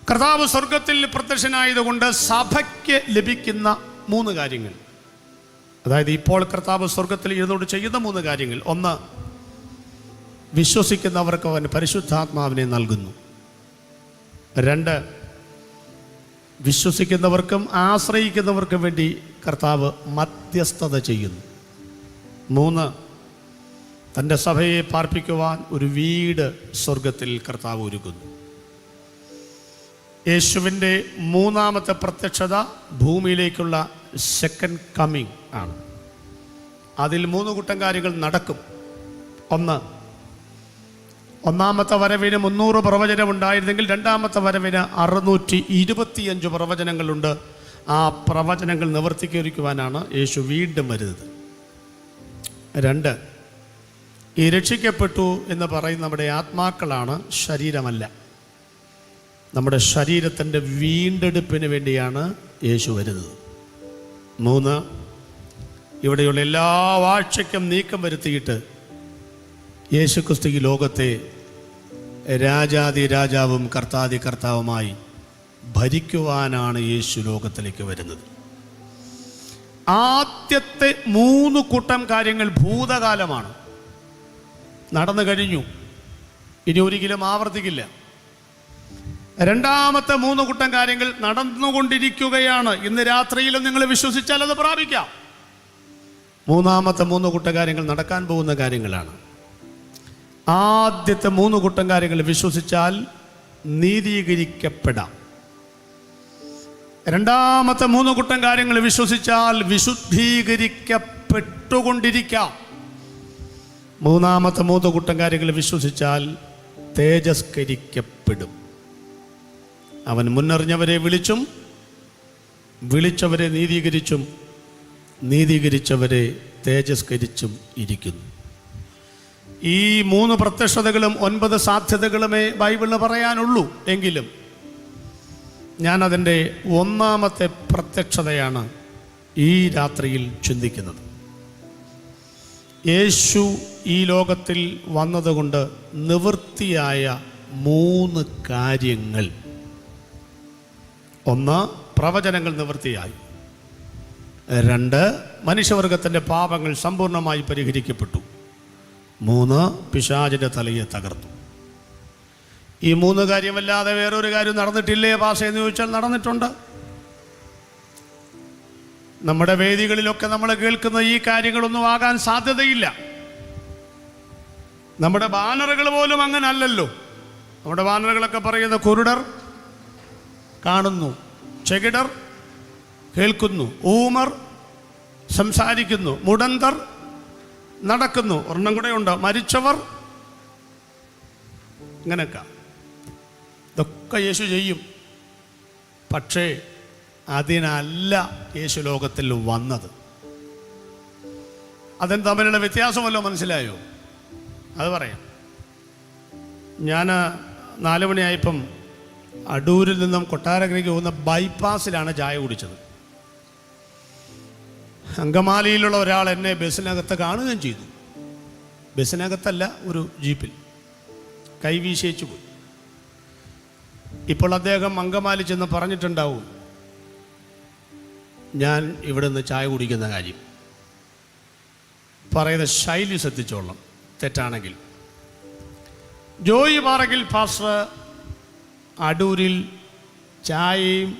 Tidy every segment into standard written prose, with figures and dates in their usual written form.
കർത്താവ് സ്വർഗത്തിൽ പ്രത്യക്ഷനായതുകൊണ്ട് സഭയ്ക്ക് ലഭിക്കുന്ന 3 കാര്യങ്ങൾ, അതായത് ഇപ്പോൾ കർത്താവ് സ്വർഗത്തിൽ ഇരുന്നുകൊണ്ട് ചെയ്യുന്ന 3 കാര്യങ്ങൾ. 1, വിശ്വസിക്കുന്നവർക്ക് അവൻ പരിശുദ്ധാത്മാവിനെ നൽകുന്നു. 2, വിശ്വസിക്കുന്നവർക്കും ആശ്രയിക്കുന്നവർക്കും വേണ്ടി കർത്താവ് മധ്യസ്ഥത ചെയ്യുന്നു. 3, തൻ്റെ സഭയെ പാർപ്പിക്കുവാൻ ഒരു വീട് സ്വർഗത്തിൽ കർത്താവ് ഒരുക്കുന്നു. യേശുവിൻ്റെ 3ാമത്തെ പ്രത്യക്ഷത ഭൂമിയിലേക്കുള്ള സെക്കൻഡ് കമ്മിങ് ആണ്. അതിൽ 3 കൂട്ടം കാര്യങ്ങൾ നടക്കും. 1, 1ാമത്തെ വരവിന് 300 പ്രവചനം ഉണ്ടായിരുന്നെങ്കിൽ 2ാമത്തെ വരവിന് 625 പ്രവചനങ്ങളുണ്ട്. ആ പ്രവചനങ്ങൾ നിവർത്തീകരിക്കുവാനാണ് യേശു വീണ്ടും വരുന്നത്. 2, ഈ രക്ഷിക്കപ്പെട്ടു എന്ന് പറയുന്ന നമ്മുടെ ആത്മാക്കളാണ്, ശരീരമല്ല. നമ്മുടെ ശരീരത്തിൻ്റെ വീണ്ടെടുപ്പിന് വേണ്ടിയാണ് യേശു വരുന്നത്. 3, ഇവിടെയുള്ള എല്ലാ വാഴ്ചയ്ക്കും നീക്കം വരുത്തിയിട്ട് യേശുക്രിസ്തു ഈ ലോകത്തെ രാജാതി രാജാവും കർത്താതി കർത്താവുമായി ഭരിക്കുവാനാണ് യേശു ലോകത്തിലേക്ക് വരുന്നത്. ആദ്യത്തെ 3 കൂട്ടം കാര്യങ്ങൾ ഭൂതകാലമാണ്, നടന്നു കഴിഞ്ഞു, ഇനി ഒരിക്കലും ആവർത്തിക്കില്ല. 2ാമത്തെ 3 കൂട്ടം കാര്യങ്ങൾ നടന്നുകൊണ്ടിരിക്കുകയാണ്. ഇന്ന് രാത്രിയിലും നിങ്ങൾ വിശ്വസിച്ചാൽ അത് പ്രാപിക്കാം. 3ാമത്തെ 3 കൂട്ടം കാര്യങ്ങൾ നടക്കാൻ പോകുന്ന കാര്യങ്ങളാണ്. ആദ്യത്തെ 3 കൂട്ടം കാര്യങ്ങൾ വിശ്വസിച്ചാൽ നീതീകരിക്കപ്പെടാം. 2ാമത്തെ 3 കൂട്ടം കാര്യങ്ങൾ വിശ്വസിച്ചാൽ വിശുദ്ധീകരിക്കപ്പെട്ടുകൊണ്ടിരിക്കാം. 3ാമത്തെ 3 കൂട്ടം കാര്യങ്ങൾ വിശ്വസിച്ചാൽ തേജസ്കരിക്കപ്പെടും. അവൻ മുന്നറിഞ്ഞവരെ വിളിച്ചും വിളിച്ചവരെ നീതീകരിച്ചും നീതീകരിച്ചവരെ തേജസ്കരിച്ചും ഇരിക്കുന്നു. ഈ 3 പ്രത്യക്ഷതകളും 9 സാധ്യതകളുമേ ബൈബിളിന് പറയാനുള്ളൂ. എങ്കിലും ഞാനതിൻ്റെ 1ാമത്തെ പ്രത്യക്ഷതയാണ് ഈ രാത്രിയിൽ ചിന്തിക്കുന്നത്. യേശു ഈ ലോകത്തിൽ വന്നതുകൊണ്ട് നിവൃത്തിയായ 3 കാര്യങ്ങൾ. 1, പ്രവചനങ്ങൾ നിവൃത്തിയായി. 2, മനുഷ്യവർഗത്തിൻ്റെ പാപങ്ങൾ സമ്പൂർണ്ണമായി പരിഹരിക്കപ്പെട്ടു. 3, പിശാചിൻ്റെ തലയെ തകർത്തു. ഈ 3 കാര്യമല്ലാതെ വേറൊരു കാര്യം നടന്നിട്ടില്ലേ പാസ്റ്റർ എന്ന് ചോദിച്ചാൽ നടന്നിട്ടുണ്ട്. നമ്മുടെ വേദികളിലൊക്കെ നമ്മൾ കേൾക്കുന്ന ഈ കാര്യങ്ങളൊന്നും ആകാൻ സാധ്യതയില്ല. നമ്മുടെ ബാനറുകൾ പോലും അങ്ങനെ അല്ലല്ലോ. നമ്മുടെ ബാനറുകളൊക്കെ പറയുന്ന കുരുടർ കാണുന്നു, ചെകിടർ കേൾക്കുന്നു, ഊമർ സംസാരിക്കുന്നു, മുടന്തർ നടക്കുന്നു, ഒരെണ്ണം കൂടെ ഉണ്ട്, മരിച്ചവർ, ഇങ്ങനെയൊക്കെ. ഇതൊക്കെ യേശു ചെയ്യും. പക്ഷേ അതിനല്ല യേശു ലോകത്തിൽ വന്നത്. അതിന് തമ്മിലുള്ള വ്യത്യാസമല്ലോ മനസ്സിലായോ? അത് പറയാം. ഞാൻ 4 മണിയായപ്പം അടൂരിൽ നിന്നും കൊട്ടാരക്കരയ്ക്ക് പോകുന്ന ബൈപ്പാസിലാണ് ചായ കുടിച്ചത്. അങ്കമാലിയിലുള്ള ഒരാൾ എന്നെ ബസ്സിനകത്ത് കാണുകയും ചെയ്തു. ബസ്സിനകത്തല്ല, ഒരു ജീപ്പിൽ കൈവീശിച്ചു പോയി. ഇപ്പോൾ അദ്ദേഹം അങ്കമാലി ചെന്ന് പറഞ്ഞിട്ടുണ്ടാവും ഞാൻ ഇവിടെ നിന്ന് ചായ കുടിക്കുന്ന കാര്യം. പറയുന്ന ശൈലി ശ്രദ്ധിച്ചോളണം, തെറ്റാണെങ്കിൽ. ജോയി പാറയിൽ പാസ്റ്റർ അടൂരിൽ ചായയും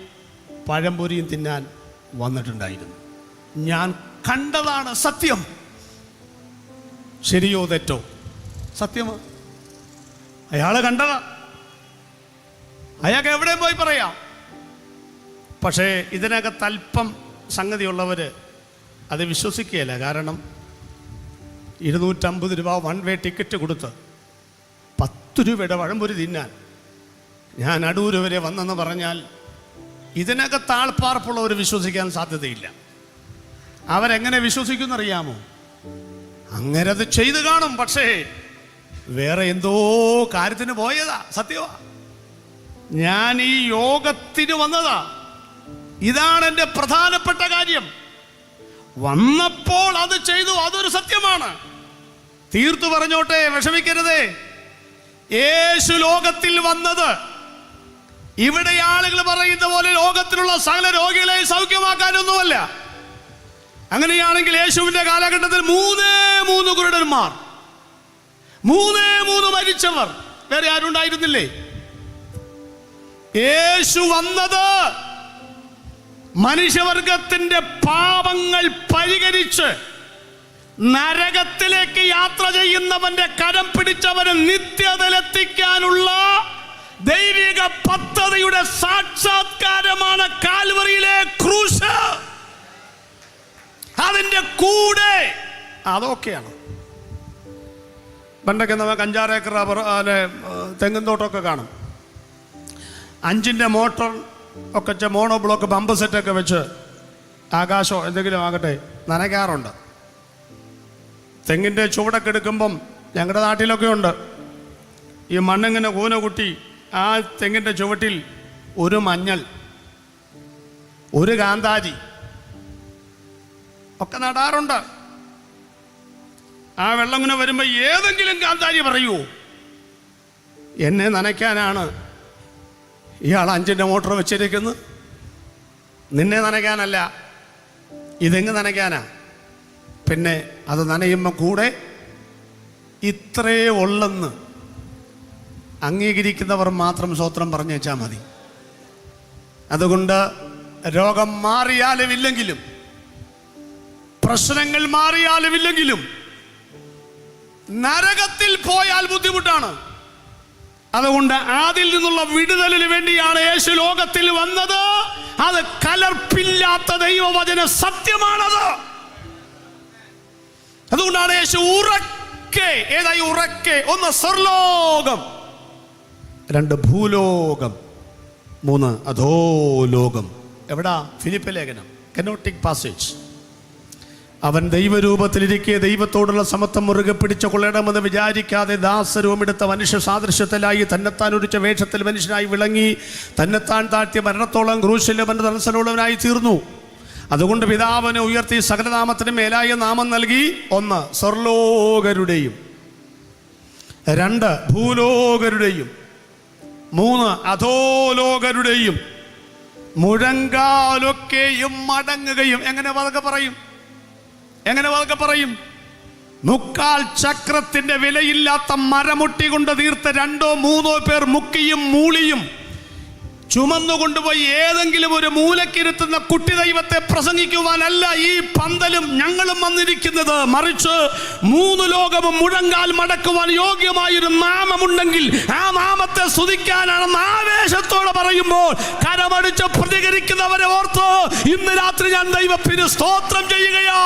പഴംപൊരിയും തിന്നാൻ വന്നിട്ടുണ്ടായിരുന്നു. ഞാൻ കണ്ടതാണ് സത്യം. ശരിയോ തെറ്റോ? സത്യമോ? അയാളെ കണ്ടതാ. അയാൾക്ക് എവിടെ പോയി പറയാം. പക്ഷേ ഇതിനകത്ത് അല്പം സംഗതിയുള്ളവർ അത് വിശ്വസിക്കുകയില്ല. കാരണം 250 രൂപ 1 വേ ടിക്കറ്റ് കൊടുത്ത് 10 രൂപയുടെ പഴംപൊരി തിന്നാൻ ഞാൻ അടൂർ വരെ വന്നെന്ന് പറഞ്ഞാൽ ഇതിനകത്ത് ആൾപ്പാർപ്പുള്ളവർ വിശ്വസിക്കാൻ സാധ്യതയില്ല. അവരെങ്ങനെ വിശ്വസിക്കുമെന്നറിയാമോ? അങ്ങനെ അത് ചെയ്തു കാണും, പക്ഷേ വേറെ എന്തോ കാര്യത്തിന് പോയതാ. സത്യമാ. ഞാൻ ഈ യോഗത്തിന് വന്നതാ. ഇതാണ് എൻ്റെ പ്രധാനപ്പെട്ട കാര്യം. വന്നപ്പോൾ അത് ചെയ്തു, അതൊരു സത്യമാണ്. തീർത്തു പറഞ്ഞോട്ടെ, വിഷമിക്കരുതേ. യേശു ലോകത്തിൽ വന്നത് ഇവിടെ ആളുകൾ പറയുന്ന പോലെ ലോകത്തിലുള്ള സകല രോഗികളെ സൗഖ്യമാക്കാനൊന്നുമല്ല. അങ്ങനെയാണെങ്കിൽ യേശുവിന്റെ കാലഘട്ടത്തിൽ 3 കുരുടന്മാർ, 3 മരിച്ചവർ, വേറെ ആരും ഉണ്ടായിരുന്നില്ലേ? യേശു വന്നത് മനുഷ്യവർഗത്തിന്റെ പാപങ്ങൾ പരിഹരിച്ച് നരകത്തിലേക്ക് യാത്ര ചെയ്യുന്നവന്റെ കരം പിടിച്ചവന് നിത്യതയിലെത്തിക്കാനുള്ള ദൈവിക പദ്ധതിയുടെ സാക്ഷാത്കാരമാണ് കാൽവറിയിലെ ക്രൂശ്. അതിന്റെ കൂടെ അതൊക്കെയാണ്. പണ്ടൊക്കെ നമുക്ക് 5-6 ഏക്കർ തെങ്ങിൻ തോട്ടമൊക്കെ കാണും. 5ന്റെ മോട്ടോർ ഒക്കെ മോണോ ബ്ലോക്ക് പമ്പ് സെറ്റൊക്കെ വെച്ച് ആകാശമോ എന്തെങ്കിലും ആകട്ടെ നനയ്ക്കാറുണ്ട്. തെങ്ങിൻ്റെ ചുവടൊക്കെ എടുക്കുമ്പം ഞങ്ങളുടെ നാട്ടിലൊക്കെ ഉണ്ട്. ഈ മണ്ണിങ്ങനെ കൂന കുട്ടി ആ തെങ്ങിൻ്റെ ചുവട്ടിൽ ഒരു മഞ്ഞൾ, ഒരു കാന്താരി ഒക്കെ നടാറുണ്ട്. ആ വെള്ളം ഇങ്ങനെ വരുമ്പോൾ ഏതെങ്കിലും കാന്താരി പറയൂ, എന്നെ നനയ്ക്കാനാണ് ഇയാൾ 5ന്റെ മോട്ടോർ വെച്ചിരിക്കുന്നത്, നിന്നെ നനയ്ക്കാനല്ല, ഇതെങ്ങ് നനയ്ക്കാനാ. പിന്നെ അത് നനയുമ്പോൾ കൂടെ ഇത്രേ ഉള്ളെന്ന് അംഗീകരിക്കുന്നവർ മാത്രം സ്വത്രം പറഞ്ഞു വെച്ചാൽ മതി. അതുകൊണ്ട് രോഗം മാറിയാലും ഇല്ലെങ്കിലും, പ്രശ്നങ്ങൾ മാറിയാലും ഇല്ലെങ്കിലും, നരകത്തിൽ പോയാൽ ബുദ്ധിമുട്ടാണ്. അതുകൊണ്ട് അതിൽ നിന്നുള്ള വിടുതലിന് വേണ്ടിയാണ് യേശു ലോകത്തിൽ വന്നത്. അത് കലർപ്പില്ലാത്ത ദൈവവചന സത്യമാണത്. അതുകൊണ്ടാണ് യേശു ഉറക്കെ, ഏതായി ഉറക്കെ, 1 സ്വർലോകം, 2 ഭൂലോകം, 3 അധോലോകം. എവിടാ? ഫിലിപ്പ് ലേഖനം, കനോട്ടിക് പാസേജ്. അവൻ ദൈവരൂപത്തിലിരിക്കെ ദൈവത്തോടുള്ള സമത്വം മുറുകെ പിടിച്ചു കൊള്ളണമെന്ന് വിചാരിക്കാതെ ദാസരൂപമെടുത്ത മനുഷ്യ സാദൃശ്യത്തിലായി തന്നെത്താൻ ഒരിച്ച വേഷത്തിൽ മനുഷ്യനായി വിളങ്ങി തന്നെത്താൻ താഴ്ത്തിയ മരണത്തോളം ക്രൂശിലെ ദർശനമുള്ളവനായി തീർന്നു. അതുകൊണ്ട് പിതാവിനെ ഉയർത്തി സകലനാമത്തിന് മേലായ നാമം നൽകി. 1 സ്വർലോകരുടെയും, 2 ഭൂലോകരുടെയും, 3 അധോലോകരുടെയും മുഴങ്കാലൊക്കെയും മടങ്ങുകയും. എങ്ങനെ പതുക്കെ പറയും? എങ്ങനെ പതുക്കെ പറയും? 3 ചക്രത്തിന്റെ വിലയില്ലാത്ത മരമുട്ടി കൊണ്ട് തീർത്ത 2-3 പേർ മുക്കിയും മൂളിയും ചുമന്നുകൊണ്ടുപോയി ഏതെങ്കിലും ഒരു മൂലക്കിരുത്തുന്ന കുട്ടി ദൈവത്തെ പ്രസംഗിക്കുവാനല്ല ഈ പന്തലും ഞങ്ങളും വന്നിരിക്കുന്നത്. മറിച്ച് 3 ലോകവും മുഴങ്കാൽ മടക്കുവാൻ യോഗ്യമായൊരു നാമമുണ്ടെങ്കിൽ ആ നാമത്തെ സ്തുതിക്കാനാണെന്ന് ആവേശത്തോടെ പറയുമ്പോൾ കരമടിച്ച് പ്രതികരിക്കുന്നവരെ ഓർത്ത് ഇന്ന് രാത്രി ഞാൻ ദൈവത്തിന് സ്തോത്രം ചെയ്യുകയാ.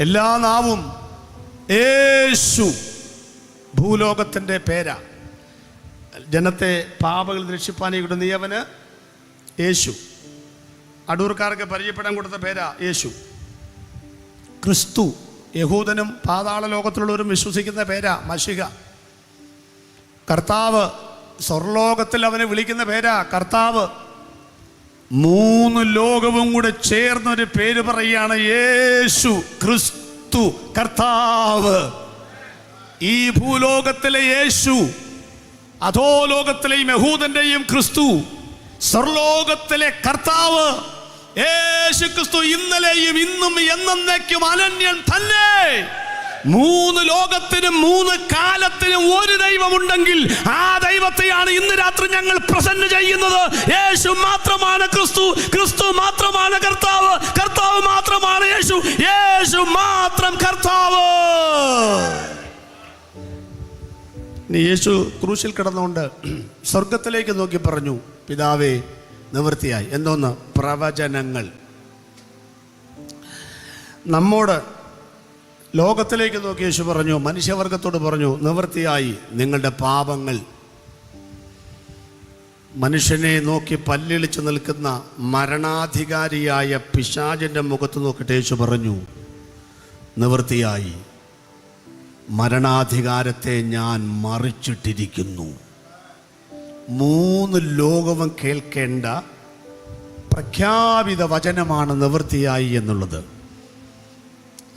എല്ലാ നാവും യേശു ഭൂലോകത്തിന്റെ പേരാ. ജനത്തെ പാപങ്ങൾ രക്ഷിപ്പാനായിട്ട് നീയവന് യേശു. അടൂർക്കാർക്ക് പരിചയപ്പെടാൻ കൊടുത്ത പേരാ യേശു. ക്രിസ്തു യഹൂദനും പാതാള ലോകത്തിലുള്ളവരും വിശ്വസിക്കുന്ന പേരാ മശിഹ. കർത്താവ് സ്വർലോകത്തിൽ അവനെ വിളിക്കുന്ന പേരാ കർത്താവ്. 3 ലോകവും കൂടെ ചേർന്നൊരു പേര് പറയുകയാണ് യേശു ക്രിസ്തു കർത്താവ്. ഈ ഭൂലോകത്തിലെ യേശു, അധോലോകത്തിലെയും യഹൂദന്റെയും ക്രിസ്തു, സ്വർലോകത്തിലെ കർത്താവ് യേശു ക്രിസ്തു ഇന്നലെയും ഇന്നും എന്നേക്കും അനന്യൻ തന്നെ. 3 ലോകത്തിനും 3 കാലത്തിനും ഒരു ദൈവമുണ്ടെങ്കിൽ ആ ദൈവത്തെയാണ് ഇന്ന് രാത്രി ഞങ്ങൾ പ്രസന്റ് ചെയ്യുന്നത്. യേശു മാത്രമാണ് ക്രിസ്തു, ക്രിസ്തു മാത്രമാണ് കർത്താവ്, കർത്താവ് മാത്രമാണ് യേശു, യേശു മാത്രം കർത്താവ്. യേശു ക്രൂശിൽ കിടന്നുകൊണ്ട് സ്വർഗത്തിലേക്ക് നോക്കി പറഞ്ഞു, പിതാവേ നിവൃത്തിയായി. എന്തോന്ന്? പ്രവചനങ്ങൾ. നമ്മോട് ലോകത്തിലേക്ക് നോക്കി യേശു പറഞ്ഞു, മനുഷ്യവർഗത്തോട് പറഞ്ഞു, നിവൃത്തിയായി, നിങ്ങളുടെ പാപങ്ങൾ. മനുഷ്യനെ നോക്കി പല്ലിളിച്ച് നിൽക്കുന്ന മരണാധികാരിയായ പിശാചിൻ്റെ മുഖത്ത് നോക്കിയിട്ട് യേശു പറഞ്ഞു, നിവൃത്തിയായി, മരണാധികാരത്തെ ഞാൻ മറിച്ചിട്ടിരിക്കുന്നു. 3 ലോകവും കേൾക്കേണ്ട പ്രഖ്യാപിത വചനമാണ് നിവൃത്തിയായി എന്നുള്ളത്.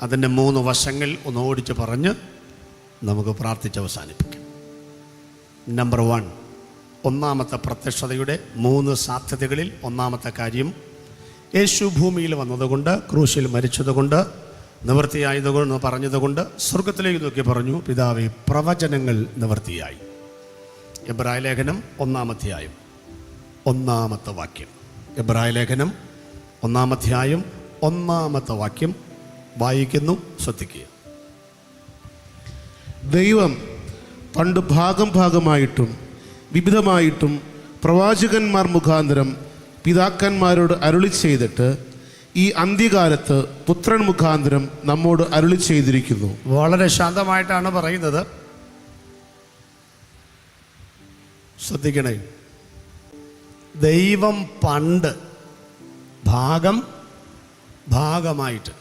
അതിൻ്റെ 3 വശങ്ങൾ ഒന്ന് ഓടിച്ച് പറഞ്ഞ് നമുക്ക് പ്രാർത്ഥിച്ച് അവസാനിപ്പിക്കാം. നമ്പർ 1, ഒന്നാമത്തെ പ്രത്യക്ഷതയുടെ 3 സാധ്യതകളിൽ ഒന്നാമത്തെ കാര്യം, യേശു ഭൂമിയിൽ വന്നതുകൊണ്ട്, ക്രൂശിൽ മരിച്ചതുകൊണ്ട്, നിവൃത്തിയായതുകൊണ്ട് പറഞ്ഞതുകൊണ്ട് സ്വർഗത്തിലേക്ക് നോക്കി പറഞ്ഞു, പിതാവേ, പ്രവചനങ്ങൾ നിവൃത്തിയായി. എബ്രായ ലേഖനം 1-ാം അധ്യായം 1-ാമത്തെ വാക്യം. എബ്രായ ലേഖനം 1-ാം അധ്യായം 1-ാമത്തെ വാക്യം വായിക്കുന്നു, ശ്രദ്ധിക്കുക. ദൈവം പണ്ട് ഭാഗം ഭാഗമായിട്ടും വിവിധമായിട്ടും പ്രവാചകന്മാർ മുഖാന്തരം പിതാക്കന്മാരോട് അരുളി ചെയ്തിട്ട് ഈ അന്ത്യകാലത്ത് പുത്രൻ മുഖാന്തരം നമ്മോട് അരുളി ചെയ്തിരിക്കുന്നു. വളരെ ശാന്തമായിട്ടാണ് പറയുന്നത്, ശ്രദ്ധിക്കണേ. ദൈവം പണ്ട് ഭാഗമായിട്ട്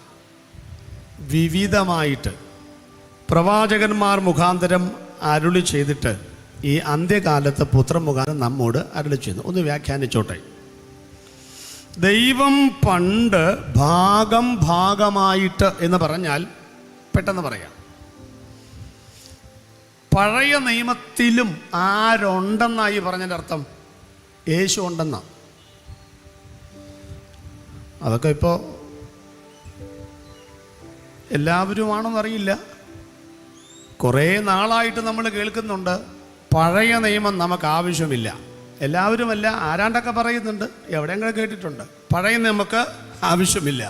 വിവിധമായിട്ട് പ്രവാചകന്മാർ മുഖാന്തരം അരുളി ചെയ്തിട്ട് ഈ അന്ത്യകാലത്ത് പുത്രൻ മുഖാന്തരം നമ്മോട് അരുളി ചെയ്യുന്നു. ഒന്ന് വ്യാഖ്യാനിച്ചോട്ടെ. ദൈവം പണ്ട് ഭാഗമായിട്ട് എന്ന് പറഞ്ഞാൽ പെട്ടെന്ന് പറയാം, പഴയ നിയമത്തിലും ആരുണ്ടെന്നായി പറഞ്ഞതിൻ്റെ അർത്ഥം യേശു ഉണ്ടെന്നാ. അതൊക്കെ ഇപ്പോൾ എല്ലാവരുമാണെന്നറിയില്ല. കുറേ നാളായിട്ട് നമ്മൾ കേൾക്കുന്നുണ്ട്, പഴയ നിയമം നമുക്ക് ആവശ്യമില്ല. എല്ലാവരുമല്ല, ആരാണ്ടൊക്കെ പറയുന്നുണ്ട്, എവിടെയെങ്കിലും കേട്ടിട്ടുണ്ട്, പഴയ നമുക്ക് ആവശ്യമില്ല.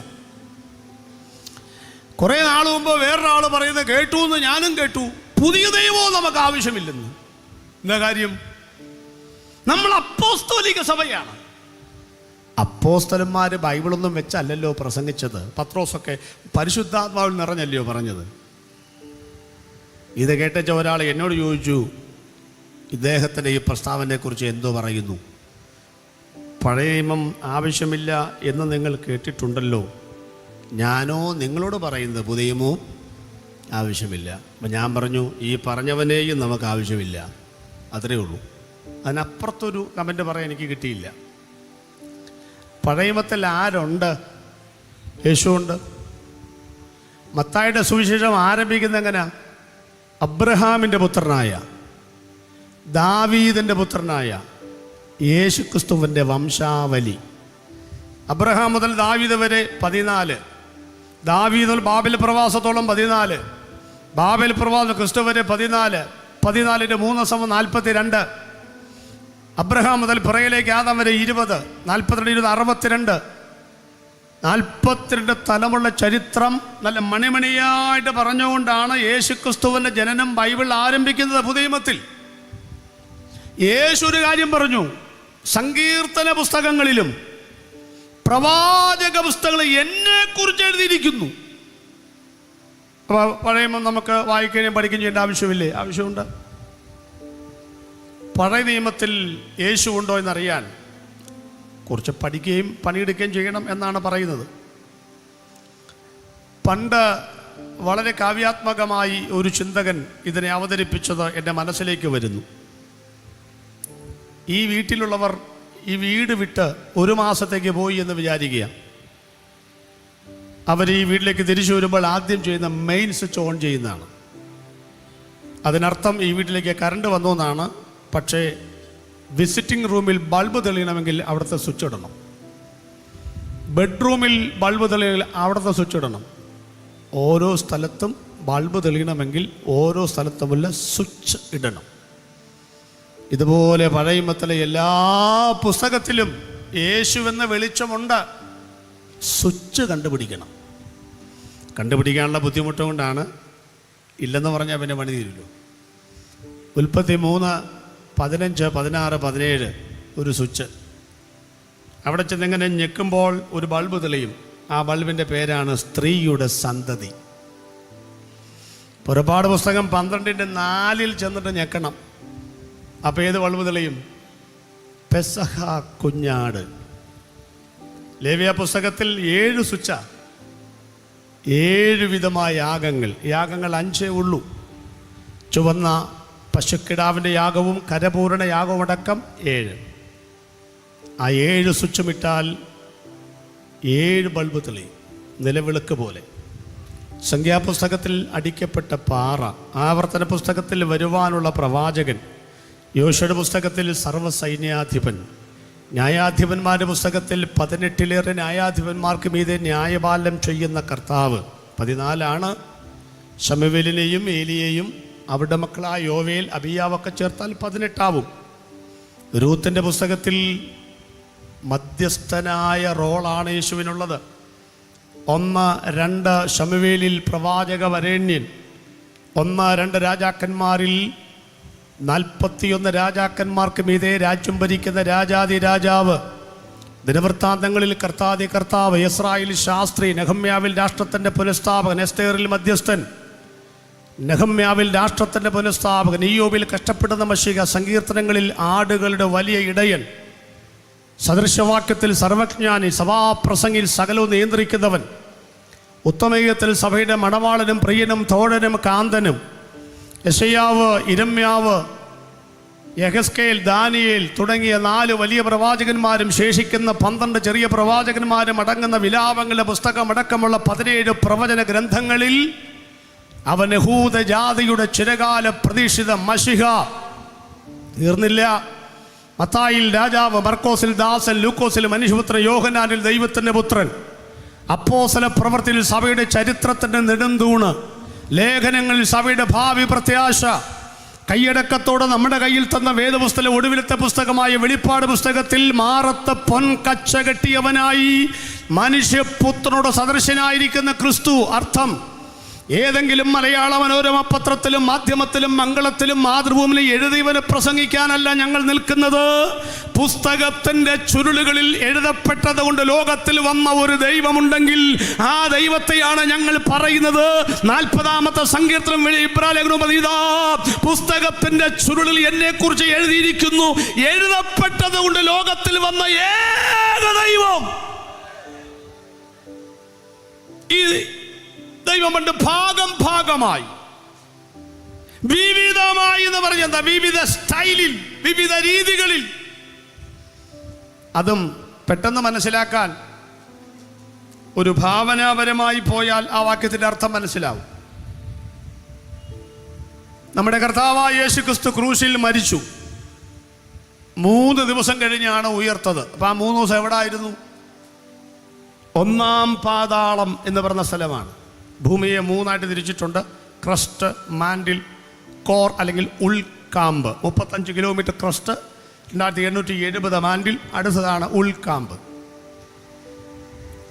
കുറേ നാൾ മുമ്പ് വേറൊരാൾ പറയുന്നത് കേട്ടു എന്ന് ഞാനും കേട്ടു, പുതിയ ദൈവവും നമുക്ക് ആവശ്യമില്ലെന്ന്. എന്താ കാര്യം? നമ്മൾ അപ്പോസ്തോലിക സഭയാണ്. അപ്പോസ്തലന്മാർ ബൈബിളൊന്നും വെച്ചല്ലല്ലോ പ്രസംഗിച്ചത്. പത്രോസൊക്കെ പരിശുദ്ധാത്മാവിൽ നിറഞ്ഞല്ലയോ പറഞ്ഞത്. ഇത് കേട്ട ഒരാൾ എന്നോട് ചോദിച്ചു, ഇദ്ദേഹത്തിൻ്റെ ഈ പ്രസ്താവനയെക്കുറിച്ച് എന്തോ പറയുന്നു? പഴയ നിയമം ആവശ്യമില്ല എന്ന് നിങ്ങൾ കേട്ടിട്ടുണ്ടല്ലോ, ഞാനോ നിങ്ങളോട് പറയുന്നത് പുതിയ നിയമവും ആവശ്യമില്ല. അപ്പം ഞാൻ പറഞ്ഞു, ഈ പറഞ്ഞവനെയും നമുക്ക് ആവശ്യമില്ല, അത്രയേ ഉള്ളൂ. അതിനപ്പുറത്തൊരു കമൻറ്റ് പറയാൻ എനിക്ക് കിട്ടിയില്ല. പഴയ നിയമത്തിൽ ആരുണ്ട്? യേശുവുണ്ട്. മത്തായിയുടെ സുവിശേഷം ആരംഭിക്കുന്ന എങ്ങനെയാ? അബ്രഹാമിൻ്റെ പുത്രനായ, ദാവീദിൻ്റെ പുത്രനായ യേശുക്രിസ്തുവിൻ്റെ വംശാവലി. അബ്രഹാം മുതൽ ദാവീദ് വരെ 14, ദാവീദ് മുതൽ ബാബേൽ പ്രവാസത്തോളം 14, ബാബേൽ പ്രവാസം ക്രിസ്തു വരെ 14, 14ൻ്റെ 3 42, അബ്രഹാം മുതൽ പിറകിലേക്ക് ആദാം വരെ 20, 42, 62, 42 തലമുള്ള ചരിത്രം നല്ല മണിമണിയായിട്ട് പറഞ്ഞുകൊണ്ടാണ് യേശുക്രിസ്തുവിൻ്റെ ജനനം ബൈബിൾ ആരംഭിക്കുന്നത്. പുതിയ നിയമത്തിൽ യേശു ഒരു കാര്യം പറഞ്ഞു, സങ്കീർത്തന പുസ്തകങ്ങളിലും പ്രവാചക പുസ്തകങ്ങളിൽ എന്നെക്കുറിച്ച് എഴുതിയിരിക്കുന്നു. അപ്പോൾ പഴയ നിയമം നമുക്ക് വായിക്കുകയും പഠിക്കുകയും ചെയ്യേണ്ട ആവശ്യമില്ലേ? ആവശ്യമുണ്ട്. പഴയ നിയമത്തിൽ യേശു ഉണ്ടോ എന്നറിയാൻ കുറച്ച് പഠിക്കുകയും പണിയെടുക്കുകയും ചെയ്യണം എന്നാണ് പറയുന്നത്. പണ്ട് വളരെ കാവ്യാത്മകമായി ഒരു ചിന്തകൻ ഇതിനെ അവതരിപ്പിച്ചത് എൻ്റെ മനസ്സിലേക്ക് വരുന്നു. ഈ വീട്ടിലുള്ളവർ ഈ വീട് വിട്ട് 1 മാസത്തേക്ക് പോയി എന്ന് വിചാരിക്കുക. അവർ ഈ വീട്ടിലേക്ക് തിരിച്ചു വരുമ്പോൾ ആദ്യം ചെയ്യുന്ന മെയിൻ സ്വിച്ച് ഓൺ ചെയ്യുന്നതാണ്. അതിനർത്ഥം ഈ വീട്ടിലേക്ക് കറണ്ട് വന്നു എന്നാണ്. പക്ഷേ വിസിറ്റിംഗ് റൂമിൽ ബൾബ് തെളിയണമെങ്കിൽ അവിടുത്തെ സ്വിച്ച് ഇടണം. ബെഡ്റൂമിൽ ബൾബ് തെളിയണമെങ്കിൽ അവിടുത്തെ സ്വിച്ച് ഇടണം. ഓരോ സ്ഥലത്തും ബൾബ് തെളിയണമെങ്കിൽ ഓരോ സ്ഥലത്തുമുള്ള സ്വിച്ച് ഇടണം. ഇതുപോലെ പഴയ നിയമത്തിലെ എല്ലാ പുസ്തകത്തിലും യേശുവെന്ന വെളിച്ചമുണ്ട്. സ്വിച്ച് കണ്ടുപിടിക്കണം. കണ്ടുപിടിക്കാനുള്ള ബുദ്ധിമുട്ട് കൊണ്ടാണ്, ഇല്ലെന്ന് പറഞ്ഞാൽ പിന്നെ പണി തീരുമല്ലോ. ഉൽപ്പത്തി 3, 15, 16, 17 ഒരു സ്വിച്ച്. അവിടെ ചെന്നിങ്ങനെ ഞെക്കുമ്പോൾ ഒരു ബൾബ് തെളിയും. ആ ബൾബിൻ്റെ പേരാണ് സ്ത്രീയുടെ സന്തതി. പുറപ്പാട് പുസ്തകം 12:4 ചെന്നിട്ട് ഞെക്കണം. അപ്പോൾ ഏത് ബൾബ് തെളിയും? പെസഹ കുഞ്ഞാട്. ലേവ്യ പുസ്തകത്തിൽ 7 സ്വിച്ചാ. 7 വിധമായ യാഗങ്ങൾ. യാഗങ്ങൾ 5 ഉള്ളൂ. ചുവന്ന പശുക്കിടാവിൻ്റെ യാഗവും കരപൂരണ യാഗവും അടക്കം 7. ആ 7 സ്വിച്ചുമിട്ടാൽ 7 ബൾബ് തെളിയും, നിലവിളക്ക് പോലെ. സംഖ്യാപുസ്തകത്തിൽ അടിക്കപ്പെട്ട പാറ, ആവർത്തന പുസ്തകത്തിൽ വരുവാനുള്ള പ്രവാചകൻ, യോശുവയുടെ പുസ്തകത്തിൽ സർവ്വസൈന്യാധിപൻ, ന്യായാധിപന്മാരുടെ പുസ്തകത്തിൽ 18 ന്യായാധിപന്മാർക്ക് മീതെ ന്യായപാലനം ചെയ്യുന്ന കർത്താവ്. 14 ശമൂവേലിനെയും ഏലിയെയും അവരുടെ മക്കളായ യോവേൽ, അബിയാവൊക്കെ ചേർത്താൽ 18 രൂത്തിൻ്റെ പുസ്തകത്തിൽ മധ്യസ്ഥനായ റോളാണ് യേശുവിനുള്ളത്. 1-2 ശമൂവേലിൽ പ്രവാചക വരേണ്യൻ, 1-2 രാജാക്കന്മാരിൽ 41 രാജാക്കന്മാർക്ക് മീതെ രാജ്യം ഭരിക്കുന്ന രാജാതി രാജാവ്, ദിനവൃത്താന്തങ്ങളിൽ കർത്താതി കർത്താവ്, യിസ്രായേൽ ശാസ്ത്രി, നെഹമ്യാവിൽ രാഷ്ട്രത്തിൻ്റെ പുനഃസ്ഥാപകൻ, എസ്തേറിൽ മധ്യസ്ഥൻ, നെഹമ്യാവിൽ രാഷ്ട്രത്തിൻ്റെ പുനഃസ്ഥാപകൻ, ഇയ്യോബിൽ കഷ്ടപ്പെടുന്ന മശിക, സങ്കീർത്തനങ്ങളിൽ ആടുകളുടെ വലിയ ഇടയൻ, സദൃശവാക്യത്തിൽ സർവജ്ഞാനി, സഭാപ്രസംഗിൽ സകലവും നിയന്ത്രിക്കുന്നവൻ, ഉത്തമയത്തിൽ സഭയുടെ മണവാളനും പ്രിയനും തോഴനും കാന്തനും, യെശയ്യാവ്, ഇരമ്യാവ്, യെഹെസ്കേൽ, ദാനിയേൽ തുടങ്ങിയ 4 വലിയ പ്രവാചകന്മാരും ശേഷിക്കുന്ന 12 ചെറിയ പ്രവാചകന്മാരും അടങ്ങുന്ന വിലാപങ്ങളുടെ പുസ്തകമടക്കമുള്ള 17 പ്രവചന ഗ്രന്ഥങ്ങളിൽ അവൻ യഹൂദ ജാതിയുടെ ചിരകാല പ്രതീക്ഷിത മശിഹ. തീർന്നില്ല. മത്തായിൽ രാജാവ്, മർക്കോസിൽ ദാസൻ, ലൂക്കോസിൽ മനുഷ്യപുത്രൻ, യോഹന്നാനിൽ ദൈവത്തിൻ്റെ പുത്രൻ, അപ്പോസ്തല പ്രവൃത്തിയിൽ സഭയുടെ ചരിത്രത്തിൻ്റെ നെടുന്തൂണ്, ലേഖനങ്ങളിൽ സഭയുടെ ഭാവി പ്രത്യാശ, കൈയടക്കത്തോടെ നമ്മുടെ കയ്യിൽ തന്ന വേദപുസ്തകം ഒടുവിലത്തെ പുസ്തകമായ വെളിപ്പാട് പുസ്തകത്തിൽ മാറത്ത് പൊൻകച്ച കെട്ടിയവനായി മനുഷ്യപുത്രനോട് സദൃശനായിരിക്കുന്ന ക്രിസ്തു. അർത്ഥം, ഏതെങ്കിലും മലയാള മനോരമ പത്രത്തിലും മാധ്യമത്തിലും മംഗളത്തിലും മാതൃഭൂമിയിലും എഴുതിയവന് പ്രസംഗിക്കാനല്ല ഞങ്ങൾ നിൽക്കുന്നത്. പുസ്തകത്തിൻ്റെ ചുരുളുകളിൽ എഴുതപ്പെട്ടത് കൊണ്ട് ലോകത്തിൽ വന്ന ഒരു ദൈവമുണ്ടെങ്കിൽ ആ ദൈവത്തെയാണ് ഞങ്ങൾ പറയുന്നത്. 40-ാമത്തെ സങ്കീർത്തനം പുസ്തകത്തിൻ്റെ ചുരുളിൽ എന്നെക്കുറിച്ച് എഴുതിയിരിക്കുന്നു. എഴുതപ്പെട്ടത് കൊണ്ട് ലോകത്തിൽ വന്ന ഏക ദൈവം ഈ ദൈവം പണ്ട് ഭാഗമായി വിവിധമായി എന്ന് പറഞ്ഞെന്താ, വിവിധ സ്റ്റൈലിൽ, വിവിധ രീതികളിൽ. അതും പെട്ടെന്ന് മനസ്സിലാക്കാൻ ഒരു ഭാവനാപരമായി പോയാൽ ആ വാക്യത്തിൻ്റെ അർത്ഥം മനസ്സിലാവും. നമ്മുടെ കർത്താവായ യേശു ക്രിസ്തു ക്രൂശിൽ മരിച്ചു. 3 ദിവസം കഴിഞ്ഞാണ് ഉയർത്തത്. അപ്പം ആ 3 ദിവസം എവിടെ ആയിരുന്നു? 1-ാം പാതാളം എന്ന് പറഞ്ഞ സ്ഥലമാണ്. ഭൂമിയെ 3ആയിട്ട് തിരിച്ചിട്ടുണ്ട്. ക്രസ്റ്റ്, മാൻഡിൽ, കോർ അല്ലെങ്കിൽ ഉൾക്കാമ്പ്. 35 കിലോമീറ്റർ ക്രസ്റ്റ്, 2870 മാൻഡിൽ, അടുത്തതാണ് ഉൾക്കാമ്പ്.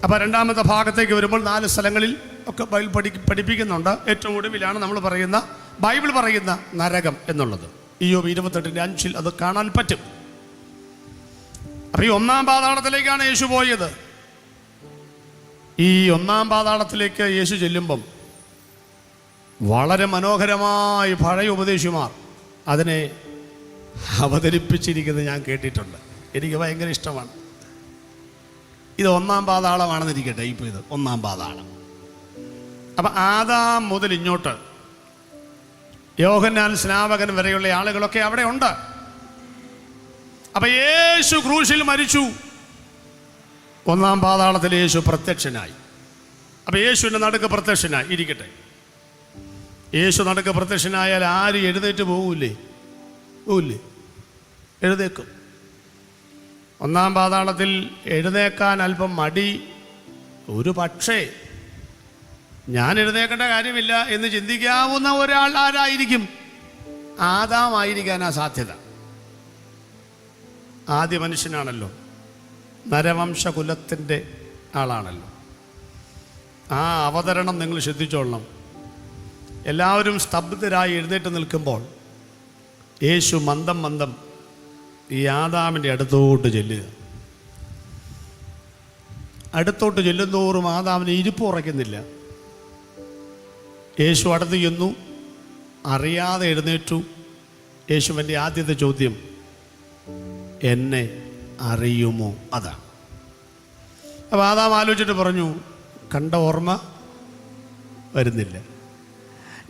അപ്പോൾ 2ാമത്തെ ഭാഗത്തേക്ക് വരുമ്പോൾ 4 സ്ഥലങ്ങളിൽ ഒക്കെ ബൈബിൾ പഠിപ്പിക്കുന്നുണ്ട്. ഏറ്റവും ഒടുവിലാണ് നമ്മൾ പറയുന്ന, ബൈബിൾ പറയുന്ന നരകം എന്നുള്ളത്. ഇയ്യോബ് 28:5 അത് കാണാൻ പറ്റും. അപ്പോൾ ഈ 1-ാം പാതാളത്തിലേക്കാണ് യേശു പോയത്. ഈ 1-ാം പാതാളത്തിലേക്ക് യേശു ചെല്ലുമ്പം വളരെ മനോഹരമായി പഴയ ഉപദേശിമാർ അതിനെ അവതരിപ്പിച്ചിരിക്കുന്നത് ഞാൻ കേട്ടിട്ടുണ്ട്. എനിക്ക് ഭയങ്കര ഇഷ്ടമാണ്. ഇത് 1-ാം പാതാളമാണെന്നിരിക്കട്ടെ. ഇപ്പോൾ ഇത് 1-ാം പാതാളം. അപ്പം ആദാം മുതൽ ഇങ്ങോട്ട് യോഹന്നാൻ സ്നാപകൻ വരെയുള്ള ആളുകളൊക്കെ അവിടെ ഉണ്ട്. അപ്പം യേശു ക്രൂശിൽ മരിച്ചു. 1-ാം പാതാളത്തിൽ യേശു പ്രത്യക്ഷനായി. അപ്പം യേശുവിൻ്റെ നടുക്ക് പ്രത്യക്ഷനായി ഇരിക്കട്ടെ. യേശു നടുക്ക് പ്രത്യക്ഷനായാൽ ആരും എഴുന്നേറ്റ് പോകില്ലേ? എഴുന്നേക്കും. 1-ാം പാതാളത്തിൽ എഴുന്നേക്കാൻ അല്പം മടി. ഒരു പക്ഷേ ഞാൻ എഴുന്നേക്കേണ്ട കാര്യമില്ല എന്ന് ചിന്തിക്കാവുന്ന ഒരാൾ ആരായിരിക്കും? ആദാമായിരിക്കാനാ സാധ്യത. ആദ്യ മനുഷ്യനാണല്ലോ, നരവംശകുലത്തിൻ്റെ ആളാണല്ലോ. ആ അവതരണം നിങ്ങൾ ശ്രദ്ധിച്ചോളണം. എല്ലാവരും സ്തബ്ധരായി എഴുന്നേറ്റ് നിൽക്കുമ്പോൾ യേശു മന്ദം ഈ ആദാമിൻ്റെ അടുത്തോട്ട് ചെല്ലുക. അടുത്തോട്ട് ചെല്ലുന്തോറും ആദാമിന് ഇരിപ്പ് ഉറയ്ക്കുന്നില്ല. യേശു അടുത്ത് ചെന്നു, അറിയാതെ എഴുന്നേറ്റു. യേശുവിൻ്റെ ആദ്യത്തെ ചോദ്യം, എന്നെ അറിയുമോ? അതാണ്. അപ്പോൾ ആദാം ആലോചിച്ചിട്ട് പറഞ്ഞു, കണ്ട ഓർമ്മ വരുന്നില്ല.